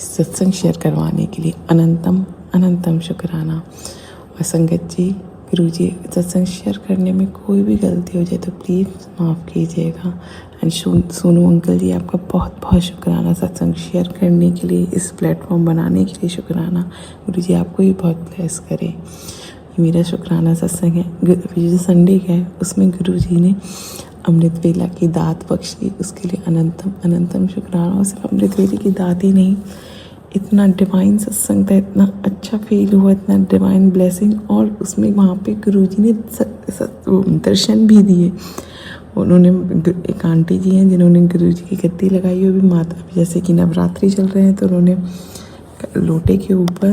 सत्संग शेयर करवाने के लिए अनंतम अनंतम शुक्राना। और संगत जी, गुरुजी सत्संग शेयर करने में कोई भी गलती हो जाए तो प्लीज़ माफ़ कीजिएगा। एंड सोनू अंकल जी, आपका बहुत बहुत शुक्राना सत्संग शेयर करने के लिए, इस प्लेटफॉर्म बनाने के लिए शुक्राना। गुरुजी आपको ही बहुत ब्लेस करे। ये मेरा शुक्राना सत्संग है। जो संडे का है उसमें गुरुजी ने अमृत वेला की दात बख्शी, उसके लिए अनंतम अनंतम शुक्राना। और सिर्फ अमृत वेले की दात ही नहीं, इतना डिवाइन सत्संग था, इतना अच्छा फील हुआ, इतना डिवाइन ब्लेसिंग। और उसमें वहाँ पे गुरुजी ने दर्शन भी दिए। उन्होंने, एक आंटी जी हैं जिन्होंने गुरुजी की गद्दी लगाई हुई, भी माता, जैसे कि नवरात्रि चल रहे हैं तो उन्होंने लोटे के ऊपर,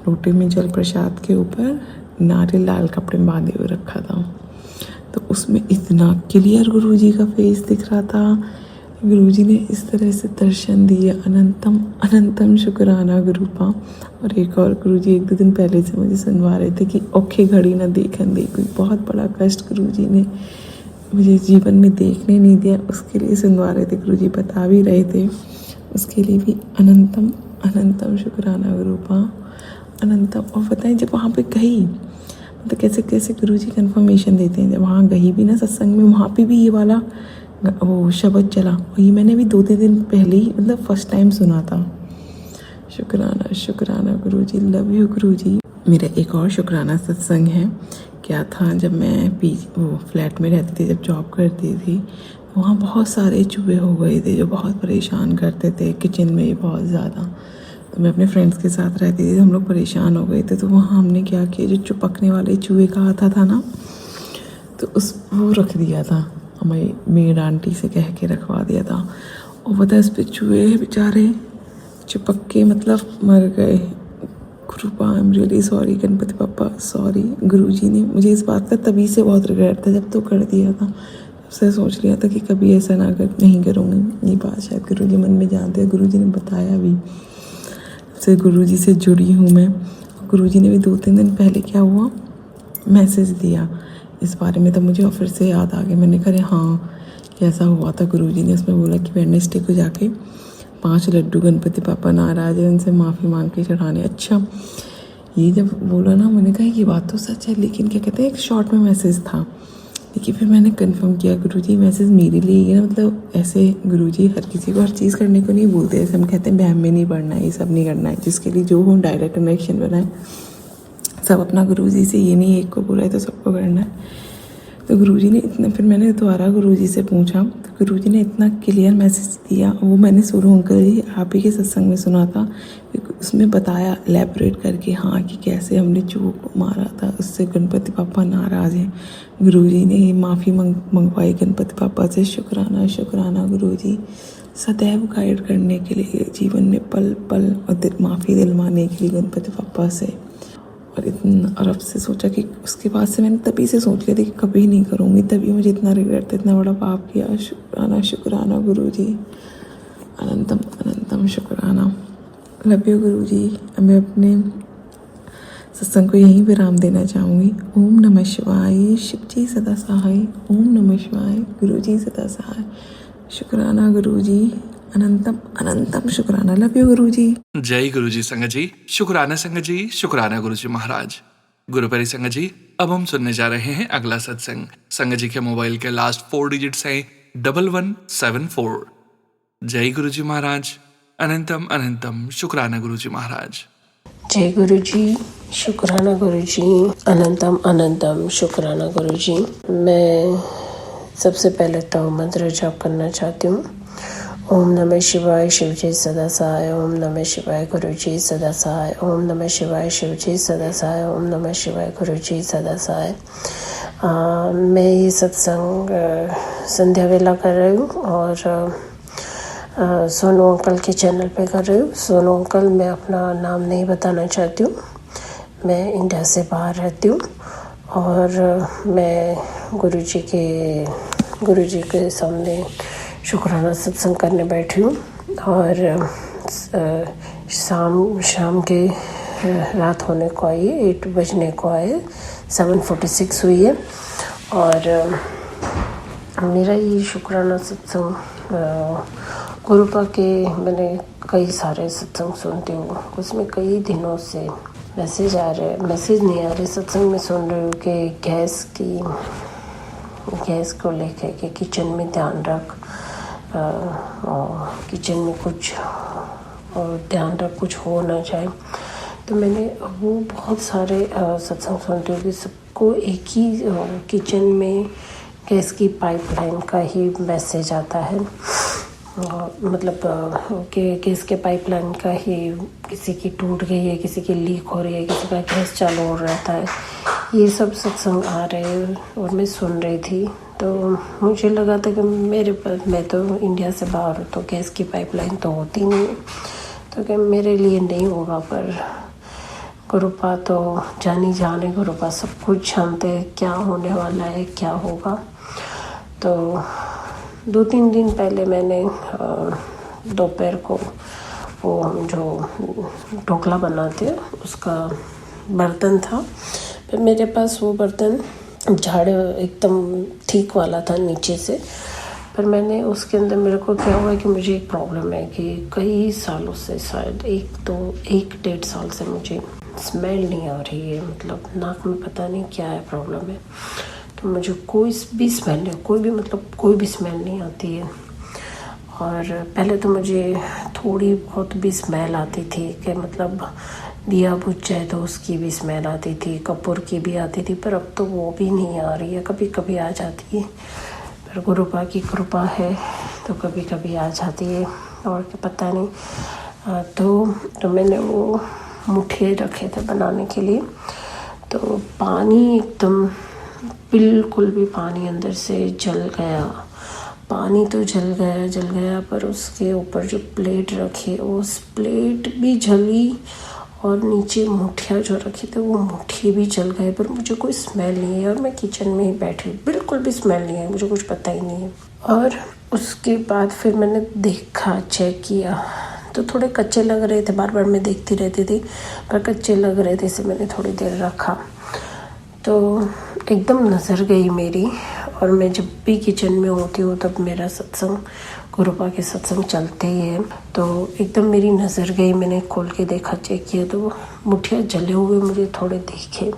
लोटे में जल प्रसाद के ऊपर नारियल लाल कपड़े में बांधे हुए रखा था। तो उसमें इतना क्लियर गुरुजी का फेस दिख रहा था। गुरुजी ने इस तरह से दर्शन दिए। अनंतम अनंतम शुक्राना गुरुपा। और एक और गुरुजी 1-2 दिन पहले से मुझे सुनवा रहे थे कि औखे घड़ी ना देखन दे। कोई बहुत बड़ा कष्ट गुरुजी ने मुझे जीवन में देखने नहीं दिया, उसके लिए सुनवा रहे थे। गुरुजी बता भी रहे थे, उसके लिए भी अनंतम अनंतम शुक्राना गुरुपा। अनंतम। और बताएं, जब वहाँ पे गई, मतलब कैसे कैसे गुरुजी कंफर्मेशन देते हैं। जब वहाँ गई भी ना सत्संग में, वहाँ पे भी ये वाला वो शब्द चला। और ये मैंने भी 2-3 दिन पहले ही, मतलब फर्स्ट टाइम सुना था। शुक्राना शुक्राना गुरुजी, लव यू गुरुजी। मेरा एक और शुक्राना सत्संग है। क्या था, जब मैं वो फ्लैट में रहती थी, जब जॉब करती थी, वहाँ बहुत सारे चूहे हो गए थे जो बहुत परेशान करते थे, किचन में बहुत ज़्यादा। तो मैं अपने फ्रेंड्स के साथ रहती थी, हम लोग परेशान हो गए थे। तो वहाँ हमने क्या किया, जो चिपकने वाले चूहे का आता था ना, तो वो रख दिया था। हमारी मेड आंटी से कह के रखवा दिया था। और पता है, उस पर चूहे बेचारे चिपक के मतलब मर गए। गुरुपा, I am really sorry. Ganpati पापा सॉरी। गुरुजी ने मुझे इस बात का तभी से बहुत रिग्रेट था जब तो कर दिया था। उससे सोच लिया था कि कभी ऐसा नहीं करूँगी। ये बात शायद गुरुजी मन में जानते हैं, गुरुजी ने बताया भी। से गुरुजी से जुड़ी हूँ मैं। गुरुजी ने भी 2-3 दिन पहले क्या हुआ, मैसेज दिया इस बारे में। तब मुझे फिर से याद आ गया। मैंने कहा हाँ, कैसा हुआ था। गुरुजी ने उसमें बोला कि वेडनेसडे को जाके 5 लड्डू गणपति पापा नाराज है उनसे माफ़ी मांग के चढ़ाने। अच्छा, ये जब बोला ना, मैंने कहा ये बात तो सच है, लेकिन क्या कहते हैं, एक शॉर्ट में मैसेज था। लेकिन फिर मैंने कंफर्म किया, गुरुजी मैसेज मेरे लिए ही है ना। मतलब ऐसे गुरुजी हर किसी को हर चीज़ करने को नहीं बोलते। जैसे हम कहते हैं बहम में नहीं पड़ना है, ये सब नहीं करना है, जिसके लिए जो हो डायरेक्ट कनेक्शन बनाए। सब अपना गुरुजी से, ये नहीं एक को बोला है तो सबको करना है। तो गुरुजी ने इतना, फिर मैंने दोबारा गुरुजी से पूछा तो गुरुजी ने इतना क्लियर मैसेज दिया। वो मैंने सोनू अंकल जी आप ही के सत्संग में सुना था, उसमें बताया एलैबोरेट करके, हाँ, कि कैसे हमने चूहों को मारा था, उससे गणपति पापा नाराज़ हैं। गुरुजी ने ये माफ़ी मंगवाई गणपति पापा से। शुक्राना शुक्राना गुरुजी, सदैव गाइड करने के लिए, जीवन में पल पल और माफ़ी दिलवाने के लिए गणपति पापा से। और अब से सोचा कि उसके बाद से मैंने तभी से सोच लिया था कि कभी नहीं करूँगी, तभी मुझे इतना रिग्रेट था, इतना बड़ा पाप किया। शुक्राना शुक्राना गुरुजी, अनंतम अनंतम शुक्राना। लव यू गुरुजी। मैं अपने सत्संग को यहीं विराम देना चाहूँगी। ओम नमः शिवाय, शिव जी सदा सहाय। ओम नमः शिवाय, गुरुजी सदा सहाय। शुक्राना गुरुजी, अनंतम अनंतम शुक्राना। लव यू गुरुजी। जय गुरुजी संगत जी, शुक्राना संगत जी, शुक्राना गुरुजी महाराज। गुरुपरी संगत जी, अब हम सुनने जा रहे हैं अगला सत्संग। संगत जी के मोबाइल के लास्ट 4 डिजिट्स हैं 1174। जय गुरुजी महाराज, अनंतम अनंतम शुक्राना गुरुजी महाराज। जय गुरु जी, शुक्राना गुरु जी, अनंतम अनंतम शुक्राना गुरु जी। मैं सबसे पहले तो मंत्र जाप करना चाहती हूँ। ओम नमः शिवाय, शिव जी सदा सहाय। ओम नमः शिवाय, गुरु जी सदा सहाय। ओम नमः शिवाय, शिव जी सदा सहाय। ओम नमः शिवाय, गुरु जी सदा सहाय। मैं ये सत्संग संध्या वेला कर रही हूँ और सोनू अंकल के चैनल पे कर रही हूँ। सोनू अंकल, मैं अपना नाम नहीं बताना चाहती हूँ, मैं इंडिया से बाहर रहती हूँ और मैं गुरुजी के सामने शुक्राना सत्संग करने बैठी हूँ। और शाम के रात होने को आई है, 8 बजने को आए, 7:46 हुई है। और मेरा ये शुक्राना सत्संग गुरुपा के, मैंने कई सारे सत्संग सुनती हूँ, उसमें कई दिनों से मैसेज नहीं आ रहे। सत्संग में सुन रही हूँ कि गैस को लेकर के किचन में ध्यान रख, किचन में कुछ ध्यान रख, कुछ हो ना जाए। तो मैंने वो बहुत सारे सत्संग सुनती हूँ कि सबको एक ही किचन में गैस की पाइपलाइन का ही मैसेज आता है। मतलब कि गैस के पाइपलाइन का ही, किसी की टूट गई है, किसी की लीक हो रही है, किसी का गैस चालू हो रहता है, ये सब सत्संग आ रहे हैं और मैं सुन रही थी। तो मुझे लगा था कि मैं तो इंडिया से बाहर हूँ, तो गैस की पाइपलाइन तो होती नहीं है, तो कि मेरे लिए नहीं होगा। पर गुरुपा तो जाने गुरुपा सब कुछ जानते हैं, क्या होने वाला है, क्या होगा। तो 2-3 दिन पहले मैंने दोपहर को वो हम जो ढोकला बनाते हैं उसका बर्तन था, पर मेरे पास वो बर्तन झाड़ एकदम ठीक वाला था नीचे से। पर मैंने उसके अंदर, मेरे को क्या हुआ कि मुझे एक प्रॉब्लम है कि कई सालों से, शायद 1-1.5 साल से मुझे स्मेल नहीं आ रही है। मतलब नाक में पता नहीं क्या है, प्रॉब्लम है। तो मुझे कोई भी स्मेल नहीं, कोई भी स्मेल नहीं आती है। और पहले तो मुझे थोड़ी बहुत भी स्मेल आती थी कि मतलब दिया बुझ जाए तो उसकी भी स्मेल आती थी, कपूर की भी आती थी, पर अब तो वो भी नहीं आ रही है। कभी कभी आ जाती है, पर गुरुपा की कृपा है तो कभी कभी आ जाती है, और क्या पता नहीं। तो मैंने वो मुठिए रखे थे बनाने के लिए, तो पानी एकदम बिल्कुल भी पानी अंदर से जल गया। पानी तो जल गया, पर उसके ऊपर जो प्लेट रखी उस प्लेट भी जली, और नीचे मुठिया जो रखे थे वो मुठिए भी जल गए। पर मुझे कोई स्मेल नहीं है और मैं किचन में ही बैठी, बिल्कुल भी स्मेल नहीं है, मुझे कुछ पता ही नहीं है। और उसके बाद फिर मैंने देखा, चेक किया, तो थोड़े कच्चे लग रहे थे। बार बार मैं देखती रहती थी, पर कच्चे लग रहे थे, इसे मैंने थोड़ी देर रखा। तो एकदम नज़र गई मेरी, और मैं जब भी किचन में होती हूँ तब मेरा सत्संग, गुरुपा के सत्संग चलते ही है। तो एकदम मेरी नज़र गई, मैंने खोल के देखा, चेक किया तो मुठिया जले हुए मुझे थोड़े दिखे।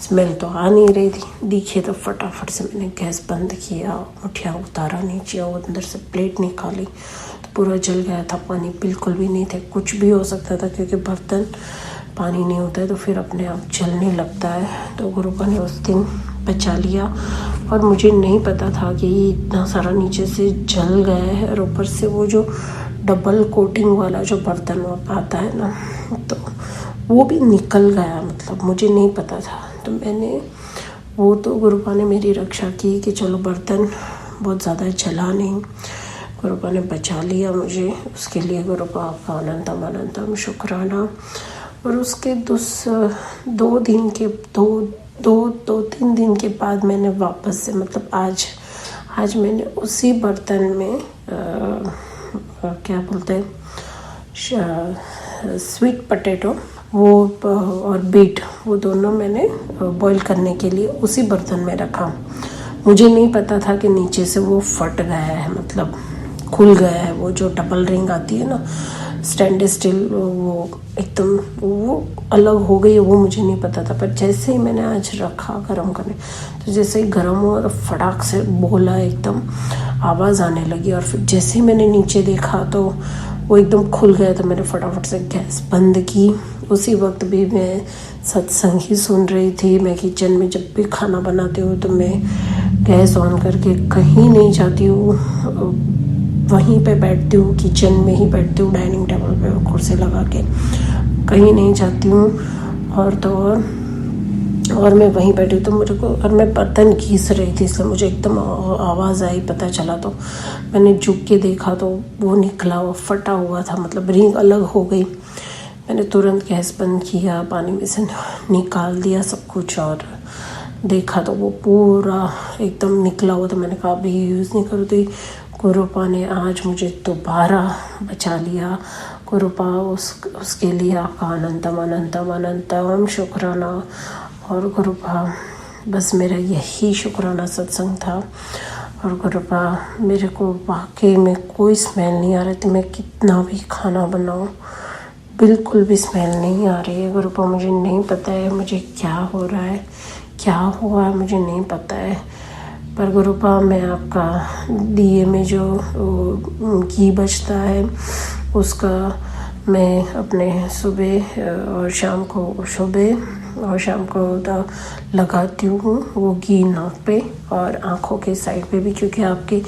स्मेल तो आ नहीं रही थी, दिखे तो फटाफट से मैंने गैस बंद किया, मुठिया उतारा नीचे और अंदर से प्लेट निकाली तो पूरा जल गया था। पानी बिल्कुल भी नहीं थे, कुछ भी हो सकता था क्योंकि बर्तन पानी नहीं होता है तो फिर अपने आप जलने लगता है। तो गुरुपा ने उस दिन बचा लिया और मुझे नहीं पता था कि ये इतना सारा नीचे से जल गया है और ऊपर से वो जो डबल कोटिंग वाला जो बर्तन आता है ना, तो वो भी निकल गया, मतलब मुझे नहीं पता था। तो मैंने वो तो गुरुपा ने मेरी रक्षा की कि चलो बर्तन बहुत ज़्यादा जला नहीं, गुरुपा ने बचा लिया मुझे, उसके लिए गुरुपा आपका अनंतम अनंतम शुक्राना। और उसके दो तीन दिन के बाद मैंने वापस से, मतलब आज मैंने उसी बर्तन में क्या बोलते हैं, स्वीट पोटैटो वो और बीट, वो दोनों मैंने बॉईल करने के लिए उसी बर्तन में रखा। मुझे नहीं पता था कि नीचे से वो फट गया है, मतलब खुल गया है। वो जो डबल रिंग आती है ना स्टेनलेस स्टील, वो एकदम वो अलग हो गई है, वो मुझे नहीं पता था। पर जैसे ही मैंने आज रखा गरम करने, तो जैसे ही गरम हुआ और फटाक से बोला, एकदम आवाज़ आने लगी। और फिर जैसे ही मैंने नीचे देखा तो वो एकदम खुल गया। तो मैंने फटाफट से गैस बंद की। उसी वक्त भी मैं सत्संग ही सुन रही थी। मैं किचन में जब भी खाना बनाती हूँ तो मैं गैस ऑन करके कहीं नहीं जाती हूँ, वहीं पे बैठती हूँ, किचन में ही बैठती हूँ, डाइनिंग टेबल पे कुर्सी लगा के, कहीं नहीं जाती हूँ। और मैं वहीं बैठी तो मेरे को, और मैं बर्तन घिस रही थी इसलिए मुझे एकदम आवाज़ आई, पता चला। तो मैंने झुक के देखा तो वो निकला, वो फटा हुआ था, मतलब रिंग अलग हो गई। मैंने तुरंत गैस बंद किया, पानी में से निकाल दिया सब कुछ और देखा तो वो पूरा एकदम निकला हुआ था। मैंने कहा अभी यूज़ नहीं करूँ। तो गुरुपा ने आज मुझे दोबारा बचा लिया। गुरुपा उसके लिए आपका अनंतम अनंतम अनंतम शुक्राना। और गुरुपा बस मेरा यही शुक्राना सत्संग था। और गुरुपा मेरे को वाकई में कोई स्मेल नहीं आ रही थी, मैं कितना भी खाना बनाऊँ बिल्कुल भी स्मेल नहीं आ रही है। गुरुपा मुझे नहीं पता है मुझे क्या हो रहा है, क्या हुआ है मुझे नहीं पता है। पर गुरुपा मैं आपका दिए में जो घी बचता है उसका मैं अपने सुबह और शाम को लगाती हूँ वो घी नाक पे और आँखों के साइड पे भी, क्योंकि आपके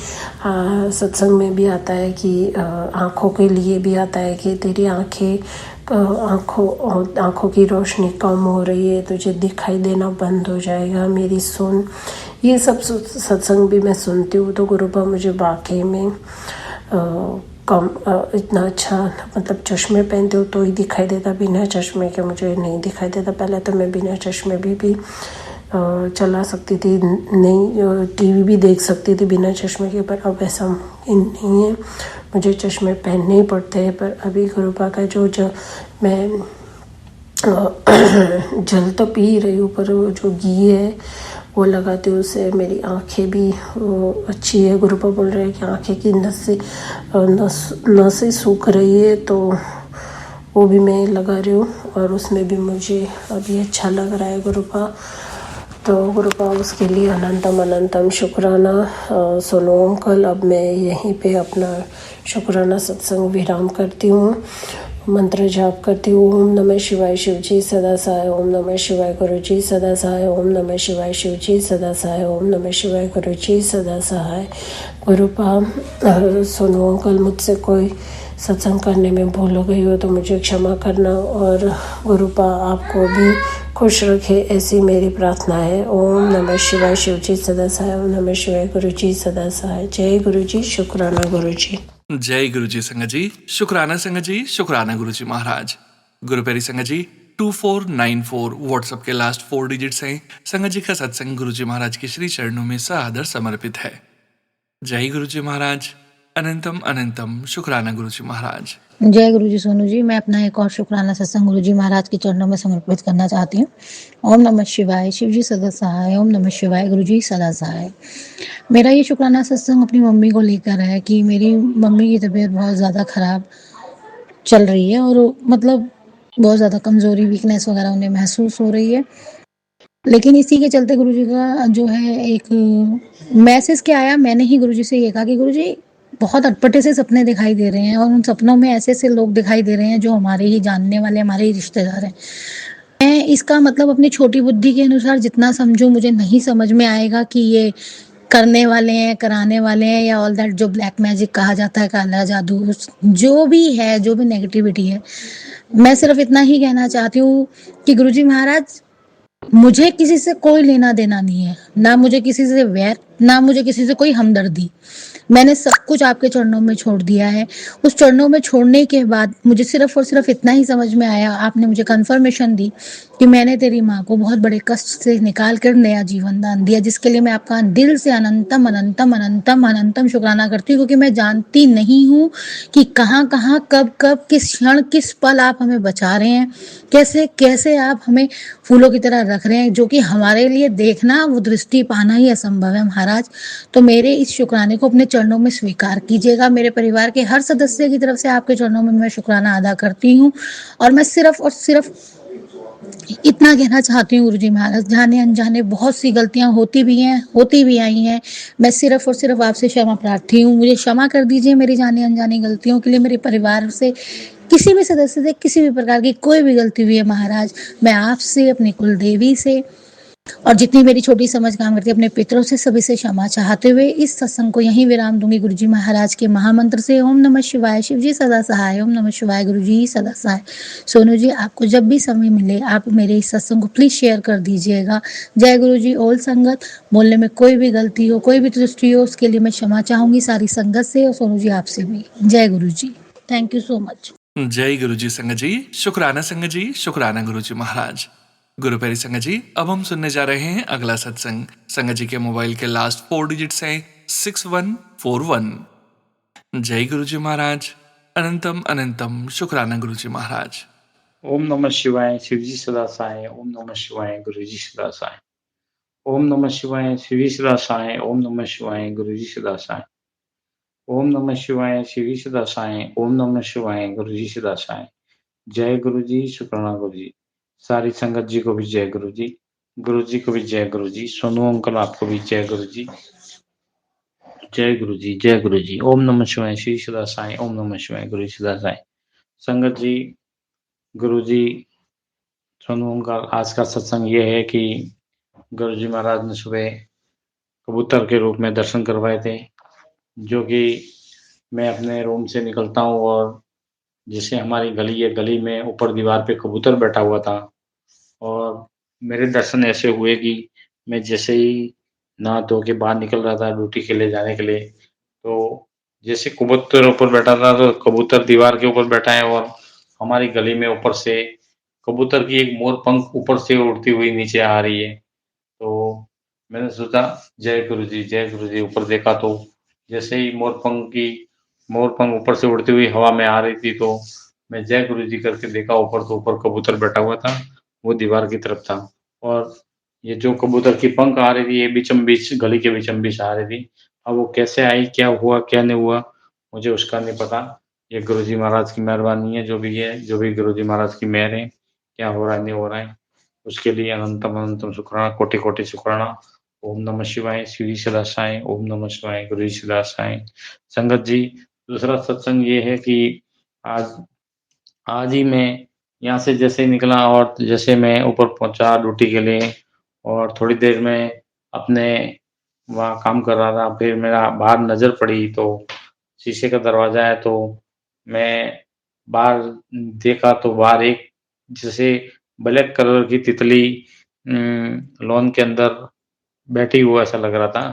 सत्संग में भी आता है कि आँखों के लिए भी आता है कि तेरी आँखों की रोशनी कम हो रही है, तुझे दिखाई देना बंद हो जाएगा, मेरी सुन। ये सब सत्संग भी मैं सुनती हूँ। तो गुरुपा मुझे वाकई में इतना अच्छा, मतलब चश्मे पहनते हो तो ही दिखाई देता, बिना चश्मे के मुझे नहीं दिखाई देता। पहले तो मैं बिना चश्मे भी चला सकती थी, नहीं टीवी भी देख सकती थी बिना चश्मे के, पर अब ऐसा नहीं है, मुझे चश्मे पहनने ही पड़ते हैं। पर अभी गुरुपा का जो मैं जल तो पी रही हूँ, पर वो जो घी है वो लगाती हूँ, उससे मेरी आँखें भी अच्छी है। गुरुपा बोल रहे हैं कि आँखें की नसें सूख रही है, तो वो भी मैं लगा रही हूँ और उसमें भी मुझे अभी अच्छा लग रहा है गुरुपा। तो गुरुपा उसके लिए अनंतम अनंतम शुक्राना। सुनो अंकल, अब मैं यहीं पे अपना शुक्राना सत्संग विराम करती हूँ, मंत्र जाप करती हूँ। ओम नमः शिवाय शिव जी सदा सहाय, ओम नमः शिवाय गुरु जी सदा सहाय, ओम नमः शिवाय शिव जी सदा सहाय, ओम नमः शिवाय गुरु जी सदा सहाय। गुरुपा सुनो अंकल, मुझसे कोई सत्संग करने में भूल हो गई हो तो मुझे क्षमा करना, और गुरुपा आपको भी खुश रखे ऐसी मेरी प्रार्थना है। ओम नमः शिवाय शिव जी सदा सहाय, ओम नमः शिवाय गुरु जी सदा सहाय। जय गुरु जी, शुक्राना गुरु जी। जय गुरु जी संगत जी, शुक्राना संगत जी, शुक्राना गुरु जी महाराज। गुरु प्यारी संगत जी, 2494 व्हाट्सएप के लास्ट 4 डिजिट्स हैं। संगत जी का सत्संग गुरु जी महाराज के श्री चरणों में सादर समर्पित है। जय गुरु जी महाराज। अनंतम अनंतम शुक्राना गुरुजी महाराज। जय गुरु जी। सोनू जी, मैं अपना एक और शुक्राना सत्संग गुरु जी महाराज के चरणों में समर्पित करना चाहती हूँ। ओम नमः शिवाय। शिव जी सदा सहाय। ओम नमः शिवाय। गुरु जी सदा सहाय। मेरा ये शुक्राना सत्संग अपनी मम्मी को लेकर है कि मेरी मम्मी की तबीयत बहुत ज़्यादा ख़राब चल रही है और मतलब बहुत ज़्यादा कमज़ोरी, वीकनेस वगैरह उन्हें महसूस हो रही है। लेकिन इसी के चलते गुरुजी का जो है एक मैसेज क्या आया, मैंने ही गुरुजी से ये कहा कि गुरुजी बहुत अटपटे से सपने दिखाई दे रहे हैं और उन सपनों में ऐसे लोग दिखाई दे रहे हैं जो हमारे ही जानने वाले, हमारे ही रिश्तेदार हैं। मैं इसका मतलब अपनी छोटी बुद्धि के अनुसार जितना समझूं, मुझे नहीं समझ में आएगा कि ये करने वाले हैं, कराने वाले हैं, या ऑल दैट जो ब्लैक मैजिक कहा जाता है, काला जादू, जो भी है, जो भी नेगेटिविटी है। मैं सिर्फ इतना ही कहना चाहती हूँ कि गुरुजी महाराज, मुझे किसी से कोई लेना देना नहीं है, ना मुझे किसी से वैर, ना मुझे किसी से कोई हमदर्दी। मैंने सब कुछ आपके चरणों में छोड़ दिया है। उस चरणों में छोड़ने के बाद मुझे सिर्फ और सिर्फ इतना ही समझ में आया, आपने मुझे कंफर्मेशन दी कि मैंने तेरी माँ को बहुत बड़े कष्ट से निकाल कर नया जीवन दान दिया, जिसके लिए मैं आपका दिल से अनंतम अनंतम अनंतम अनंतम शुक्राना करती हूँ। क्योंकि मैं जानती नहीं हूँ कि कहाँ कहाँ, कब कब, किस क्षण, किस पल आप हमें बचा रहे हैं, कैसे कैसे आप हमें फूलों की तरह रख रहे हैं, जो कि हमारे लिए देखना, वो दृष्टि पाना ही असंभव है महाराज। तो मेरे इस शुक्राने को अपने चरणों में स्वीकार कीजिएगा। मेरे परिवार के हर सदस्य की तरफ से आपके चरणों में मैं शुक्राना अदा करती हूँ। और मैं सिर्फ और सिर्फ इतना कहना चाहती हूँ गुरुजी महाराज, जाने अनजाने बहुत सी गलतियां होती भी हैं, होती भी आई हैं। मैं सिर्फ और सिर्फ आपसे क्षमा प्रार्थी हूँ। मुझे क्षमा कर दीजिए मेरी जाने अनजानी गलतियों के लिए। मेरे परिवार से किसी भी सदस्य से किसी भी प्रकार की कोई भी गलती हुई है महाराज, मैं आपसे, अपनी कुल देवी से और जितनी मेरी छोटी समझ काम करती है अपने पितरों से, सभी से क्षमा चाहते हुए इस सत्संग को यहीं विराम दूंगी गुरुजी महाराज के महामंत्र से। ओम नमः शिवाय। शिव जी सदा सहाय। ओम नमः शिवाय। गुरुजी सदा सहाय। सोनू जी, आपको जब भी समय मिले आप मेरे इस सत्संग को प्लीज शेयर कर दीजिएगा। जय गुरुजी। ओल संगत, बोलने में कोई भी गलती हो, कोई भी त्रुटि हो, उसके लिए मैं क्षमा चाहूंगी सारी संगत से और सोनू जी आपसे भी। जय Guruji. Thank you so much. जय गुरुजी संगत जी। शुक्राना संगत जी। शुक्राना गुरुजी महाराज। गुरु प्यारी संगत जी, अब हम सुनने जा रहे हैं अगला सत्संग। संगत जी के मोबाइल के लास्ट 4 डिजिट्स हैं 6141। जय गुरुजी महाराज। अनंतम अनंतम शुक्राना गुरुजी महाराज। ओम नमः शिवाय। शिवजी सदा सहाय। ओम नमः शिवाय। गुरुजी सदा सहाय। ओम नमः शिवाय। शिवजी सदा सहाय। ओम नमः शिवाय। गुरुजी सदा सहाय। ओम नमः शिवाय। शिवजी सदा सहाय। ओम नमः शिवाय। गुरुजी सदा सहाय। जय गुरुजी। शुक्राना गुरुजी। सारी संगत जी को भी जय गुरुजी। गुरुजी को भी जय गुरुजी। सोनू अंकल आपको भी जय गुरुजी। जय गुरुजी। जय गुरुजी। ओम नमः शिवाय। श्री सदा साई। ओम नमः शिवाय। गुरु सदा साई। संगत जी, गुरुजी, सोनू अंकल, आज का सत्संग ये है कि गुरुजी महाराज ने सुबह कबूतर के रूप में दर्शन करवाए थे, जो कि मैं अपने रूम से निकलता हूँ और जैसे हमारी गली है, गली में ऊपर दीवार पे कबूतर बैठा हुआ था और मेरे दर्शन ऐसे हुए कि मैं जैसे ही नहा धो के बाहर निकल रहा था ड्यूटी के लिए जाने के लिए, तो जैसे कबूतर ऊपर बैठा था तो कबूतर दीवार के ऊपर बैठा है और हमारी गली में ऊपर से कबूतर की एक मोर पंख ऊपर से उड़ती हुई नीचे आ रही है। तो मैंने सोचा जय गुरु जी, जय गुरु जी। ऊपर देखा तो जैसे ही मोर पंख ऊपर से उड़ती हुई हवा में आ रही थी, तो मैं जय गुरु जी करके देखा ऊपर, तो ऊपर कबूतर बैठा हुआ था, वो दीवार की तरफ था और ये जो कबूतर की पंख आ रही थी ये बीचम बीच गली के बीचम बीच आ रही थी। अब वो कैसे आई, क्या हुआ क्या नहीं हुआ, मुझे उसका नहीं पता। ये गुरुजी महाराज की मेहरबानी है, जो भी है, जो भी गुरुजी महाराज की मेहर है, क्या हो रहा है नहीं हो रहा है, उसके लिए अनंतम अनंतम शुक्राना, कोटि कोटि शुक्राना। ओम नमः शिवाय। शिव जी सदा साई। ओम नमः शिवाय। गुरु जी सदा साई। संगत जी, दूसरा सत्संग ये है कि आज ही मैं यहाँ से जैसे ही निकला और जैसे मैं ऊपर पहुंचा ड्यूटी के लिए और थोड़ी देर में अपने वहाँ काम कर रहा था, फिर मेरा बाहर नज़र पड़ी तो शीशे का दरवाज़ा है, तो मैं बाहर देखा तो बाहर एक जैसे ब्लैक कलर की तितली लॉन के अंदर बैठी हुआ ऐसा लग रहा था।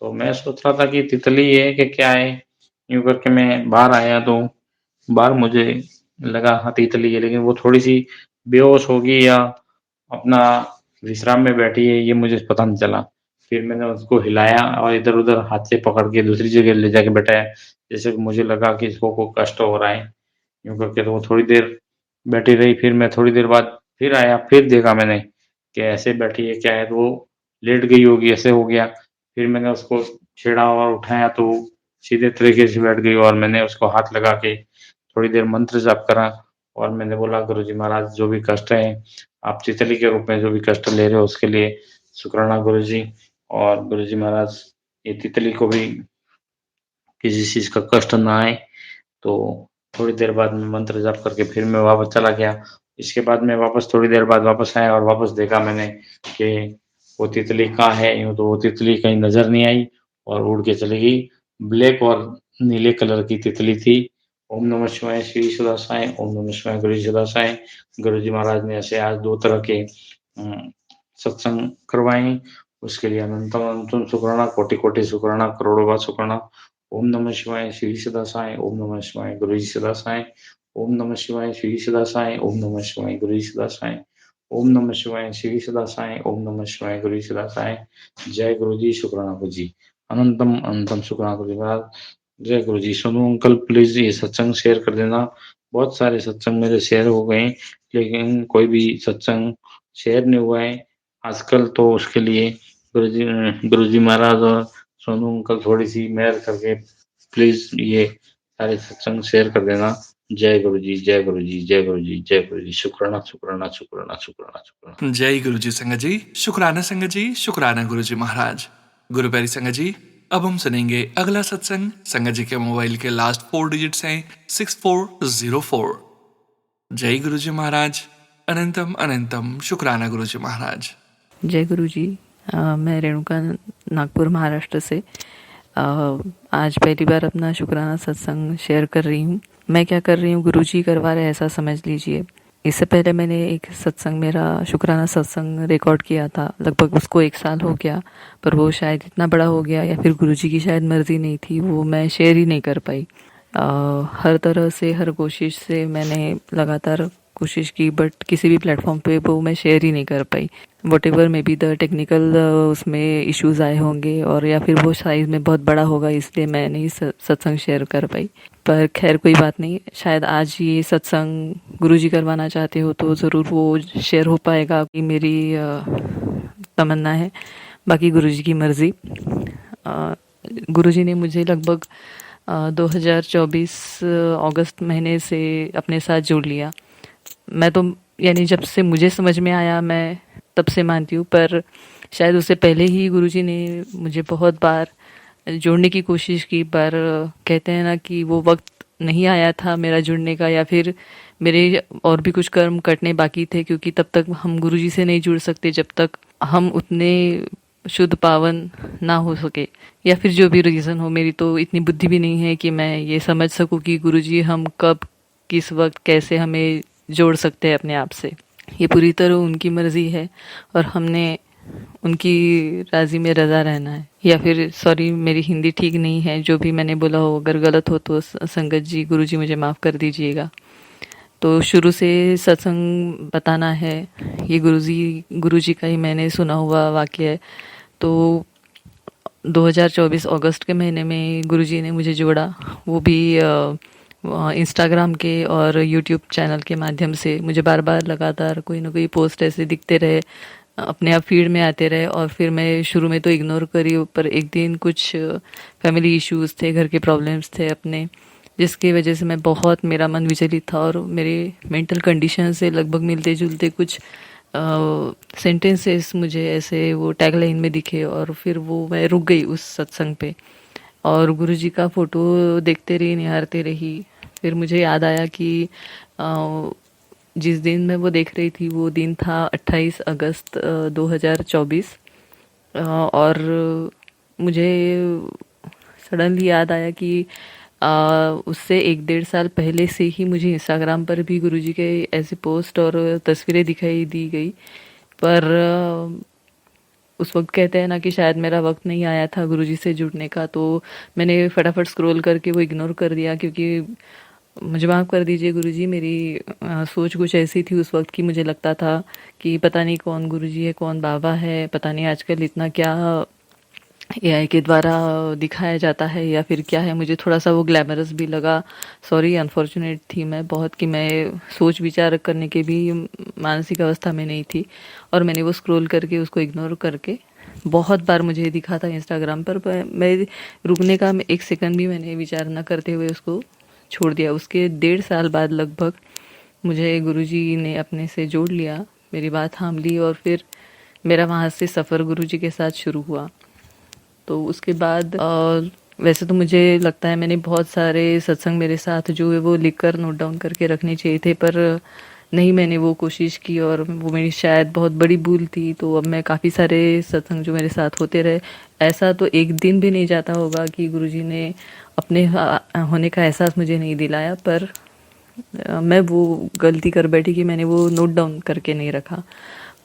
तो मैं सोच रहा था कि तितली है कि क्या है, यूँ करके मैं बाहर आया तो बाहर मुझे लगा हाँ तितली है, लेकिन वो थोड़ी-सी बेहोश होगी या अपना विश्राम में बैठी है, ये मुझे पता नहीं चला। फिर मैंने उसको हिलाया और इधर-उधर हाथ से पकड़ के दूसरी जगह ले जाके बैठाया जैसे कि मुझे लगा कि इसको कोई कष्ट हो रहा है, यूँ करके तो वो थोड़ी देर बैठी रही, फिर मैं थोड़ी देर बाद फिर आया, फिर देखा मैंने कि ऐसे बैठी है, क्या है? तो वो लेट गई होगी, ऐसे हो गया। फिर मैंने उसको छेड़ा और उठाया तो वो सीधे तरीके से बैठ गई और मैंने उसको हाथ लगा के थोड़ी देर मंत्र जाप करा और मैंने बोला, गुरुजी महाराज जो भी कष्ट है, आप तितली के रूप में जो भी कष्ट ले रहे हो उसके लिए शुक्राना गुरुजी। और गुरुजी महाराज ये तितली को भी किसी चीज़ का कष्ट ना आए। तो थोड़ी देर बाद मैं मंत्र जाप करके फिर मैं वापस चला गया। इसके बाद मैं वापस थोड़ी देर बाद वापस आया और वापस देखा मैंने कि वो तितली कहाँ है, यूँ तो वो तितली कहीं नज़र नहीं आई और उड़ के चली गई। ब्लैक और नीले कलर की तितली थी। ओम नमः शिवाय, श्री सदा साईं, ओम नमः शिवाय, गुरु सदा साईं। गुरुजी महाराज ने ऐसे आज 2 तरह के सत्संग करवाए, उसके लिए अनंतम अनंतम शुक्राना, कोटि-कोटि शुक्राना, करोड़ों बार शुक्राना। ओम नमः शिवाय, श्री सदा साईं, ओम नमः शिवाय, गुरुजी सदा साईं, ओम नमः शिवाय, श्री सदा साईं, ओम नमः शिवाय, गुरुजी सदा साईं, ओम नमः शिवाय, श्री सदा साईं, ओम नमः शिवाय, गुरुजी सदा साईं। जय गुरुजी, शुक्राना गुरुजी। अनंतम अनंतम शुक्राना गुरुजी महाराज। जय गुरुजी। सोनू अंकल प्लीज़ ये सत्संग शेयर कर देना। बहुत सारे सत्संग मेरे शेयर हो गए, लेकिन कोई भी सत्संग शेयर नहीं हुआ है आजकल, तो उसके लिए गुरुजी महाराज और सोनू अंकल थोड़ी-सी मेहर करके प्लीज़ ये सारे सत्संग शेयर कर देना। जय गुरुजी, जय गुरुजी, जय गुरुजी, जय गुरुजी। शुक्राना, शुक्राना, शुक्राना, शुक्राना, शुक्राना। जय गुरु जी संगत जी, शुक्राना संगत जी, शुक्राना गुरु जी महाराज। गुरु प्यारी संगत जी, अब हम सुनेंगे अगला सत्संग। संगत जी के मोबाइल के लास्ट 4 डिजिट्स हैं 6404। जय गुरु जी महाराज। अनंतम अनंतम शुक्राना गुरु जी महाराज। जय गुरु जी। मैं रेणुका नागपुर महाराष्ट्र से आज पहली बार अपना शुक्राना सत्संग शेयर कर रही हूँ। मैं क्या कर रही हूँ, गुरु जी करवा रहे ऐसा समझ लीजिए। इससे पहले मैंने एक सत्संग, मेरा शुक्राना सत्संग रिकॉर्ड किया था, लगभग उसको 1 साल हो गया, पर वो शायद इतना बड़ा हो गया या फिर गुरु जी की शायद मर्जी नहीं थी, वो मैं शेयर ही नहीं कर पाई। हर तरह से, हर कोशिश से मैंने लगातार कोशिश की, बट किसी भी प्लेटफॉर्म पे वो मैं शेयर ही नहीं कर पाई। Whatever maybe the technical उसमें इश्यूज आए होंगे, और या फिर वो साइज़ में बहुत बड़ा होगा, इसलिए मैं नहीं सत्संग शेयर कर पाई। पर खैर कोई बात नहीं, शायद आज ये सत्संग गुरुजी करवाना चाहते हो तो ज़रूर वो शेयर हो पाएगा, कि मेरी तमन्ना है, बाकी गुरुजी की मर्ज़ी। गुरुजी ने मुझे लगभग 2024 अगस्त महीने से अपने साथ जोड़ लिया। मैं तो यानी जब से मुझे समझ में आया मैं तब से मानती हूँ, पर शायद उससे पहले ही गुरुजी ने मुझे बहुत बार जोड़ने की कोशिश की, पर कहते हैं ना कि वो वक्त नहीं आया था मेरा जुड़ने का, या फिर मेरे और भी कुछ कर्म कटने बाकी थे, क्योंकि तब तक हम गुरुजी से नहीं जुड़ सकते जब तक हम उतने शुद्ध पावन ना हो सके, या फिर जो भी रीज़न हो। मेरी तो इतनी बुद्धि भी नहीं है कि मैं ये समझ सकूं कि गुरुजी हम कब, किस वक्त, कैसे हमें जोड़ सकते हैं अपने आप से। ये पूरी तरह उनकी मर्ज़ी है और हमने उनकी राज़ी में रज़ा रहना है। या फिर सॉरी, मेरी हिंदी ठीक नहीं है, जो भी मैंने बोला हो अगर गलत हो तो संगत जी, गुरुजी मुझे माफ़ कर दीजिएगा। तो शुरू से सत्संग बताना है, ये गुरुजी का ही मैंने सुना हुआ वाक्य है। तो 2024 अगस्त के महीने में गुरुजी ने मुझे जोड़ा, वो भी इंस्टाग्राम के और यूट्यूब चैनल के माध्यम से। मुझे बार बार लगातार कोई ना कोई पोस्ट ऐसे दिखते रहे, अपने आप फीड में आते रहे, और फिर मैं शुरू में तो इग्नोर करी, पर एक दिन कुछ फैमिली इश्यूज़ थे, घर के प्रॉब्लम्स थे अपने, जिसकी वजह से मैं बहुत, मेरा मन विचलित था, और मेरे मेंटल कंडीशन से लगभग मिलते जुलते कुछ सेंटेंसेस मुझे ऐसे वो टैगलाइन में दिखे, और फिर वो मैं रुक गई उस सत्संग पे, और गुरुजी का फ़ोटो देखते रही, निहारते रही। फिर मुझे याद आया कि जिस दिन मैं वो देख रही थी वो दिन था 28 अगस्त 2024, और मुझे सडनली याद आया कि उससे 1-1.5 साल पहले से ही मुझे इंस्टाग्राम पर भी गुरुजी के ऐसे पोस्ट और तस्वीरें दिखाई दी गई, पर उस वक्त कहते हैं ना कि शायद मेरा वक्त नहीं आया था गुरुजी से जुड़ने का, तो मैंने फटाफट स्क्रॉल करके वो इग्नोर कर दिया, क्योंकि मुझे माफ़ कर दीजिए गुरुजी, मेरी सोच कुछ ऐसी थी उस वक्त की, मुझे लगता था कि पता नहीं कौन गुरुजी है, कौन बाबा है, पता नहीं आजकल इतना क्या एआई के द्वारा दिखाया जाता है या फिर क्या है, मुझे थोड़ा सा वो ग्लैमरस भी लगा। सॉरी, अनफॉर्चुनेट थी मैं बहुत कि मैं सोच विचार करने के भी मानसिक अवस्था में नहीं थी, और मैंने वो स्क्रॉल करके उसको इग्नोर करके बहुत बार मुझे दिखा था इंस्टाग्राम पर मैं रुकने का एक सेकंड भी मैंने विचार न करते हुए उसको छोड़ दिया। उसके 1.5 साल बाद लगभग मुझे गुरुजी ने अपने से जोड़ लिया, मेरी बात थाम ली, और फिर मेरा वहाँ से सफ़र गुरुजी के साथ शुरू हुआ। तो उसके बाद वैसे तो मुझे लगता है मैंने बहुत सारे सत्संग मेरे साथ जो है वो लिख कर नोट डाउन करके रखने चाहिए थे, पर नहीं मैंने वो कोशिश की, और वो मेरी शायद बहुत बड़ी भूल थी। तो अब मैं काफ़ी सारे सत्संग जो मेरे साथ होते रहे, ऐसा तो एक दिन भी नहीं जाता होगा कि गुरुजी ने अपने होने का एहसास मुझे नहीं दिलाया, पर मैं वो गलती कर बैठी कि मैंने वो नोट डाउन करके नहीं रखा।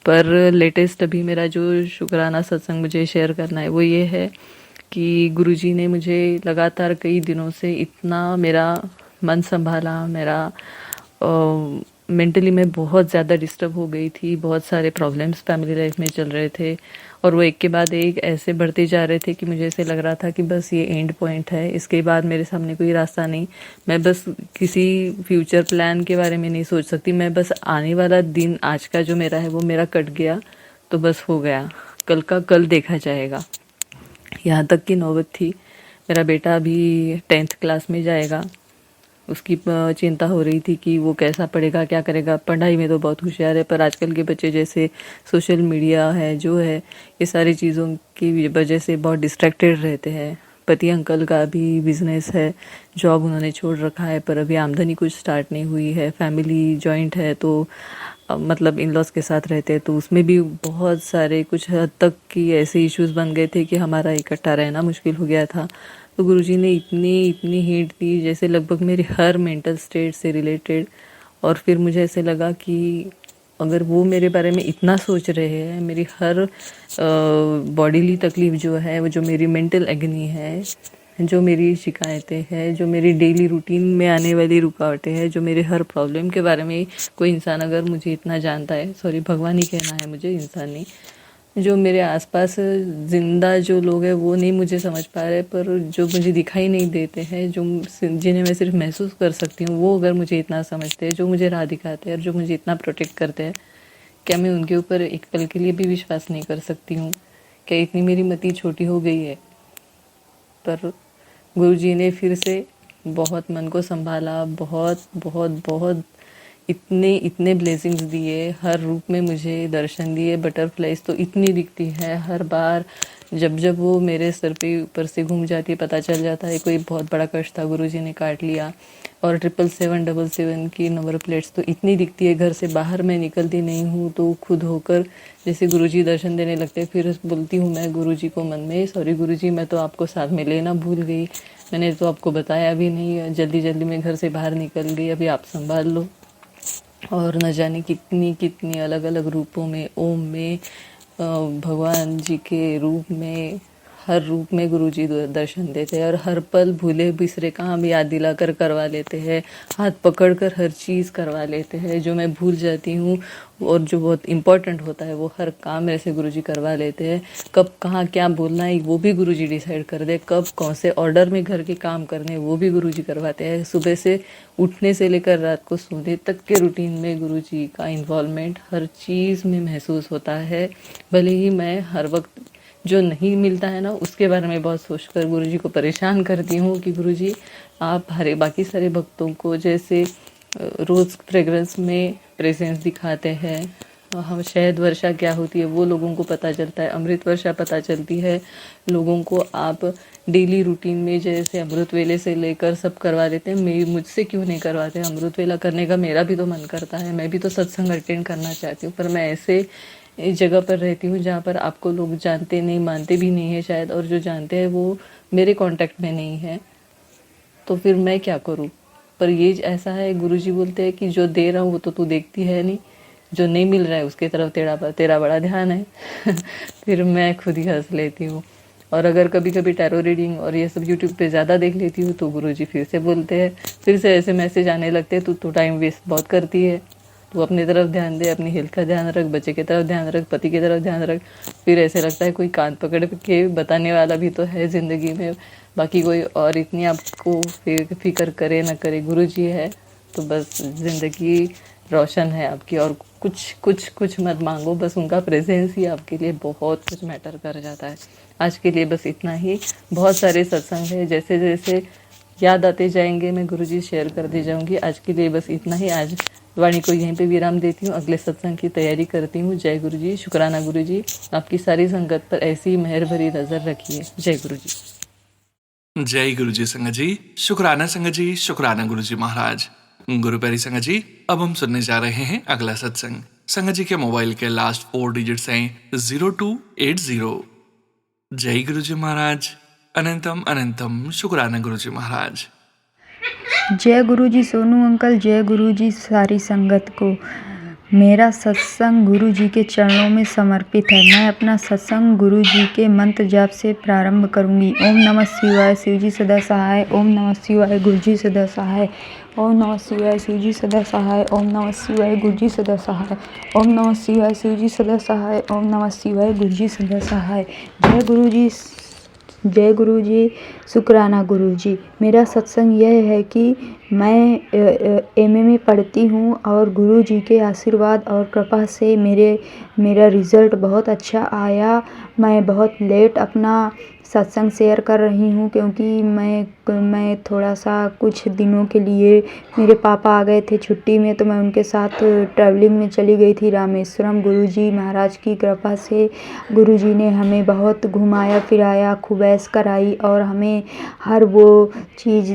पर लेटेस्ट अभी मेरा जो शुक्राना सत्संग मुझे शेयर करना है वो ये है कि गुरुजी ने मुझे लगातार कई दिनों से इतना मेरा मन संभाला, मेरा मेंटली मैं बहुत ज़्यादा डिस्टर्ब हो गई थी, बहुत सारे प्रॉब्लम्स फैमिली लाइफ में चल रहे थे, और वो एक के बाद एक ऐसे बढ़ते जा रहे थे कि मुझे ऐसे लग रहा था कि बस ये एंड पॉइंट है, इसके बाद मेरे सामने कोई रास्ता नहीं। मैं बस किसी फ्यूचर प्लान के बारे में नहीं सोच सकती, मैं बस आने वाला दिन आज का जो मेरा है वो मेरा कट गया तो बस हो गया, कल का कल देखा जाएगा। यहाँ तक की नौबत थी, मेरा बेटा अभी 10th क्लास में जाएगा, उसकी चिंता हो रही थी कि वो कैसा पढ़ेगा, क्या करेगा। पढ़ाई में तो बहुत होशियार है, पर आजकल के बच्चे जैसे सोशल मीडिया है जो है, ये सारी चीज़ों की वजह से बहुत डिस्ट्रैक्टेड रहते हैं। पति अंकल का भी बिजनेस है, जॉब उन्होंने छोड़ रखा है, पर अभी आमदनी कुछ स्टार्ट नहीं हुई है। फैमिली जॉइंट है, तो मतलब इन लॉज के साथ रहते हैं, तो उसमें भी बहुत सारे कुछ हद तक की ऐसे इश्यूज बन गए थे कि हमारा इकट्ठा रहना मुश्किल हो गया था। तो गुरुजी ने इतनी हिंट दी, जैसे लगभग मेरी हर मेंटल स्टेट से रिलेटेड। और फिर मुझे ऐसे लगा कि अगर वो मेरे बारे में इतना सोच रहे हैं, मेरी हर बॉडीली तकलीफ जो है, वो जो मेरी मेंटल एग्नी है, जो मेरी शिकायतें हैं, जो मेरी डेली रूटीन में आने वाली रुकावटें हैं, जो मेरे हर प्रॉब्लम के बारे में कोई इंसान अगर मुझे इतना जानता है, सॉरी भगवान ही कहना है मुझे, इंसान नहीं, जो मेरे आसपास जिंदा जो लोग हैं वो नहीं मुझे समझ पा रहे, पर जो मुझे दिखाई नहीं देते हैं, जो जिन्हें मैं सिर्फ महसूस कर सकती हूँ, वो अगर मुझे इतना समझते हैं, जो मुझे राह दिखाते हैं और जो मुझे इतना प्रोटेक्ट करते हैं, क्या मैं उनके ऊपर एक पल के लिए भी विश्वास नहीं कर सकती हूँ? क्या इतनी मेरी मति छोटी हो गई है? पर गुरुजी ने फिर से बहुत मन को संभाला, बहुत बहुत बहुत इतने ब्लेसिंग्स दिए, हर रूप में मुझे दर्शन दिए। बटरफ्लाइज तो इतनी दिखती है हर बार, जब वो मेरे सर पे ऊपर से घूम जाती है, पता चल जाता है कोई बहुत बड़ा कष्ट था, गुरुजी ने काट लिया। और 77777 की नंबर प्लेट्स तो इतनी दिखती है, घर से बाहर मैं निकलती नहीं हूँ तो खुद होकर जैसे गुरुजी दर्शन देने लगते हैं, फिर बोलती हूँ मैं गुरुजी को मन में, सॉरी गुरुजी, मैं तो आपको साथ में लेना भूल गई, मैंने तो आपको बताया भी नहीं, जल्दी जल्दी में घर से बाहर निकल गई, अभी आप संभाल लो। और न जाने कितनी अलग अलग रूपों में, ओम में, भगवान जी के रूप में, हर रूप में गुरुजी दर्शन देते हैं, और हर पल भूले बिसरे काम याद दिलाकर करवा लेते हैं, हाथ पकड़कर हर चीज़ करवा लेते हैं, जो मैं भूल जाती हूँ और जो बहुत इम्पोर्टेंट होता है वो हर काम मेरे से गुरुजी करवा लेते हैं। कब कहाँ क्या बोलना है वो भी गुरुजी डिसाइड कर दे, कब कौन से ऑर्डर में घर के काम करने वो भी गुरुजी करवाते हैं। सुबह से उठने से लेकर रात को सोने तक के रूटीन में गुरुजी का इन्वॉल्वमेंट हर चीज़ में महसूस होता है। भले ही मैं हर वक्त जो नहीं मिलता है ना उसके बारे में बहुत सोचकर गुरुजी को परेशान करती हूँ कि गुरुजी आप हरे बाकी सारे भक्तों को जैसे रोज़ फ्रेग्रेंस में प्रेजेंस दिखाते हैं, हम शहद वर्षा क्या होती है वो लोगों को पता चलता है, अमृत वर्षा पता चलती है लोगों को, आप डेली रूटीन में जैसे अमृत वेले से लेकर सब करवा देते हैं, मुझसे क्यों नहीं करवाते? अमृत वेला करने का मेरा भी तो मन करता है, मैं भी तो सत्संग अटेंड करना चाहती हूँ, पर मैं ऐसे जगह पर रहती हूँ जहाँ पर आपको लोग जानते नहीं, मानते भी नहीं है शायद, और जो जानते हैं वो मेरे कांटेक्ट में नहीं है, तो फिर मैं क्या करूँ? पर ये ऐसा है, गुरुजी बोलते हैं कि जो दे रहा हूँ वो तो तू देखती है नहीं, जो नहीं मिल रहा है उसके तरफ तेरा बड़ा ध्यान है। फिर मैं खुद ही हंस लेती हूँ। और अगर कभी कभी टैरो रीडिंग और ये सब यूट्यूब पे ज़्यादा देख लेती हूँ तो गुरुजी फिर से बोलते हैं, फिर से ऐसे मैसेज आने लगते हैं, तू तो टाइम वेस्ट बहुत करती है, तू अपनी तरफ ध्यान दे, अपनी हेल्थ का ध्यान रख, बच्चे की तरफ ध्यान रख, पति की तरफ ध्यान रख। फिर ऐसे लगता है कोई कान पकड़ के बताने वाला भी तो है ज़िंदगी में, बाकी कोई और इतनी आपको फिक्र करे ना करे, गुरु जी है तो बस ज़िंदगी रोशन है आपकी। और कुछ मत मांगो, बस उनका प्रेजेंस ही आपके लिए बहुत कुछ मैटर कर जाता है। आज के लिए बस इतना ही। बहुत सारे सत्संग है, जैसे जैसे याद आते जाएंगे मैं गुरुजी शेयर कर दी जाऊंगी। आज के लिए बस इतना ही। आज वाणी को यहीं पे विराम देती हूँ, अगले सत्संग की तैयारी करती हूँ। जय गुरुजी, शुक्राना गुरुजी, आपकी सारी संगत पर ऐसी मेहर भरी नजर रखिए। जय गुरुजी। जय गुरु जी संगत जी, शुक्राना संगत जी, शुक्राना गुरु जी महाराज। गुरु प्यारी संगत जी, अब हम सुनने जा रहे हैं अगला सत्संग। संगत जी के मोबाइल के लास्ट 4 डिजिट्स हैं 0280। जय गुरु जी महाराज, अनंतम अनंतम शुक्राना गुरु जी महाराज। जय गुरु जी सोनू अंकल, जय गुरु जी सारी संगत को। मेरा सत्संग गुरु जी के चरणों में समर्पित है। मैं अपना सत्संग गुरु जी के मंत्र जाप से प्रारंभ करूंगी। ओम नमः शिवाय, शिव जी सदा सहाय। ओम नमः शिवाय, गुरु जी सदा सहाय। ओम नमः शिवाय, शिव जी सदा सहाय। ओम नमः शिवाय, गुरु जी सदा सहाय। ओम नमः शिवाय, शिव जी सदा सहाय। ओम नमः शिवाय, गुरु जी सदा सहाय। जय गुरु जी, जय गुरु जी, शुक्राना गुरु जी। मेरा सत्संग यह है कि मैं एमए में पढ़ती हूँ और गुरु जी के आशीर्वाद और कृपा से मेरा रिज़ल्ट बहुत अच्छा आया। मैं बहुत लेट अपना सत्संग शेयर कर रही हूँ क्योंकि मैं थोड़ा सा कुछ दिनों के लिए, मेरे पापा आ गए थे छुट्टी में तो मैं उनके साथ ट्रैवलिंग में चली गई थी रामेश्वरम। गुरुजी महाराज की कृपा से गुरुजी ने हमें बहुत घुमाया फिराया, खूब ऐश कराई और हमें हर वो चीज़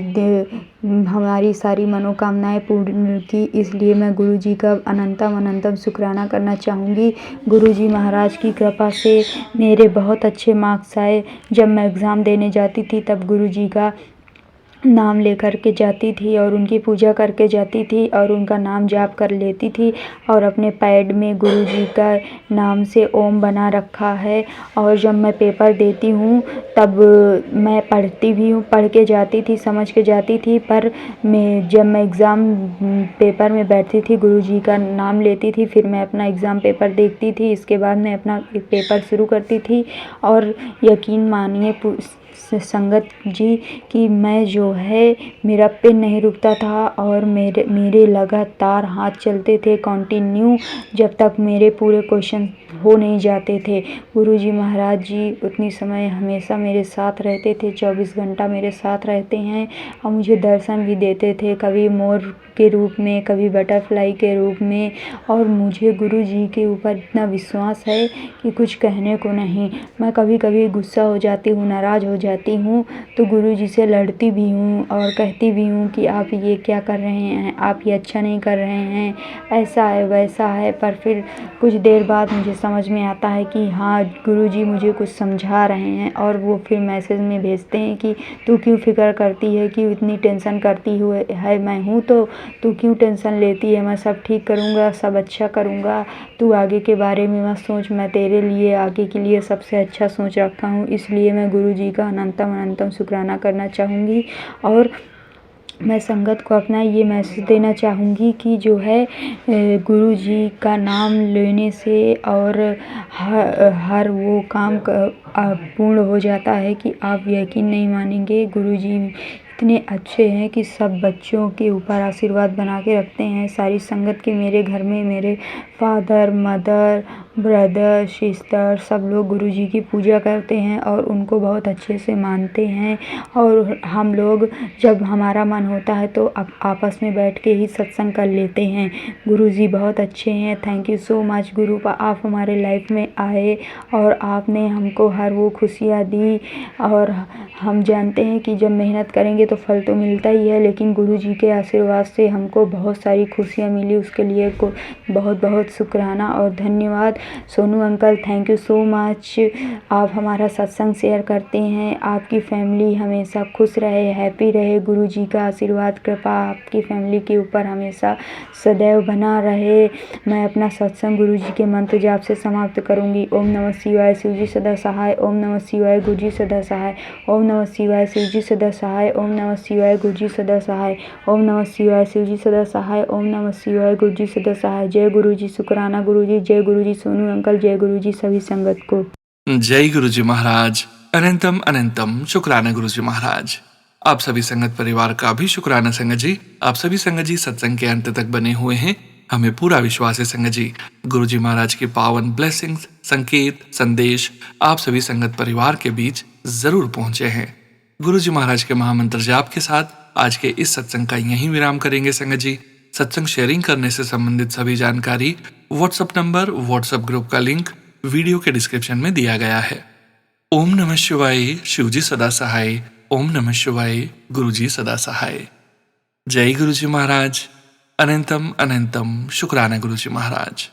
हमारी सारी मनोकामनाएं पूर्ण की। इसलिए मैं गुरुजी का अनंतम अनंतम शुक्राना करना चाहूँगी। गुरुजी महाराज की कृपा से मेरे बहुत अच्छे मार्क्स आए। जब मैं एग्ज़ाम देने जाती थी तब गुरुजी का नाम लेकर के जाती थी और उनकी पूजा करके जाती थी और उनका नाम जाप कर लेती थी और अपने पैड में गुरुजी का नाम से ओम बना रखा है। और जब मैं पेपर देती हूँ तब मैं पढ़ती भी हूँ, पढ़ के जाती थी, समझ के जाती थी, पर जब मैं एग्ज़ाम पेपर में बैठती थी गुरुजी का नाम लेती थी, फिर मैं अपना एग्ज़ाम पेपर देखती थी, इसके बाद मैं अपना पेपर शुरू करती थी। और यकीन मानिए संगत जी कि मैं जो है, मेरा पेन नहीं रुकता था और मेरे लगातार हाथ चलते थे कंटिन्यू जब तक मेरे पूरे क्वेश्चन हो नहीं जाते थे। गुरुजी महाराज जी उतनी समय हमेशा मेरे साथ रहते थे, 24 घंटा मेरे साथ रहते हैं और मुझे दर्शन भी देते थे, कभी मोर के रूप में, कभी बटरफ्लाई के रूप में। और मुझे गुरुजी के ऊपर इतना विश्वास है कि कुछ कहने को नहीं। मैं कभी कभी गुस्सा हो जाती हूँ, नाराज़ हो जाती हूँ तो गुरुजी से लड़ती भी हूँ और कहती भी हूँ कि आप ये क्या कर रहे हैं, आप ये अच्छा नहीं कर रहे हैं, ऐसा है वैसा है। पर फिर कुछ देर बाद मुझे समझ में आता है कि हाँ गुरुजी मुझे कुछ समझा रहे हैं और वो फिर मैसेज में भेजते हैं कि तू क्यों फिक्र करती है, क्यों इतनी टेंशन करती हुए है, मैं हूँ तो तू क्यों टेंशन लेती है, मैं सब ठीक करूँगा, सब अच्छा करूँगा, तू आगे के बारे में मत सोच, मैं तेरे लिए आगे के लिए सबसे अच्छा सोच रखा हूँ। इसलिए मैं गुरुजी का अनंतम अनंतम शुक्राना करना चाहूँगी। और मैं संगत को अपना ये मैसेज देना चाहूँगी कि जो है गुरुजी का नाम लेने से और हर वो काम पूर्ण हो जाता है कि आप यकीन नहीं मानेंगे। गुरुजी इतने अच्छे हैं कि सब बच्चों के ऊपर आशीर्वाद बना के रखते हैं। सारी संगत के मेरे घर में मेरे फादर, मदर, ब्रदर, सिस्टर सब लोग गुरुजी की पूजा करते हैं और उनको बहुत अच्छे से मानते हैं। और हम लोग जब हमारा मन होता है तो आपस में बैठ के ही सत्संग कर लेते हैं। गुरुजी बहुत अच्छे हैं। थैंक यू सो मच गुरु, आप हमारे लाइफ में आए और आपने हमको हर वो खुशियाँ दी। और हम जानते हैं कि जब मेहनत करेंगे तो फल तो मिलता ही है, लेकिन गुरुजी के आशीर्वाद से हमको बहुत सारी खुशियाँ मिली, उसके लिए को बहुत बहुत शुक्राना और धन्यवाद। Sonu uncle thank you so much, आप हमारा सत्संग शेयर करते हैं। आपकी फैमिली हमेशा खुश रहे, हैप्पी रहे। गुरु जी का आशीर्वाद कृपा आपकी फैमिली के ऊपर हमेशा सदैव बना रहे। मैं अपना सत्संग गुरु जी के मंत्र जाप से समाप्त करूंगी। ओम नमः शिवाय, शिव जी सदा सहाय। ओम नमः शिवाय, गुरु जी सदा सहाय। ओम नमः शिवाय, शिव जी सदा सहाय। ओम नमः शिवाय, गुरु जी सदा सहाय। ओम नमः शिवाय, शिव जी सदा सहाय। ओम नमः शिवाय, गुरु जी सदा सहाय। जय गुरु जी, शुक्राना गुरु जी, जय गुरु जी सोनू अंकल, जय गुरु जी सभी संगत को। जय गुरु जी महाराज। अनंतम अनंतम शुक्राना गुरु जी महाराज। आप सभी संगत परिवार का भी शुक्राना संगत जी। आप सभी संगत जी सत्संग के अंत तक बने हुए हैं। हमें पूरा विश्वास है संगत जी, गुरु जी महाराज की पावन ब्लेसिंग्स, संकेत, संदेश आप सभी संगत परिवार के बीच जरूर पहुंचे हैं। गुरु जी महाराज के महामंत्र जाप के साथ आज के इस सत्संग का यहीं विराम करेंगे संगत जी। सत्संग शेयरिंग करने से संबंधित सभी जानकारी, व्हाट्सएप नंबर, व्हाट्सएप ग्रुप का लिंक वीडियो के डिस्क्रिप्शन में दिया गया है। ओम नमः शिवाय, शिव जी सदा सहाय। ओम नमः शिवाय, गुरु जी सदा सहाय। जय गुरु जी महाराज। अनंतम अनंतम शुक्राना गुरु जी महाराज।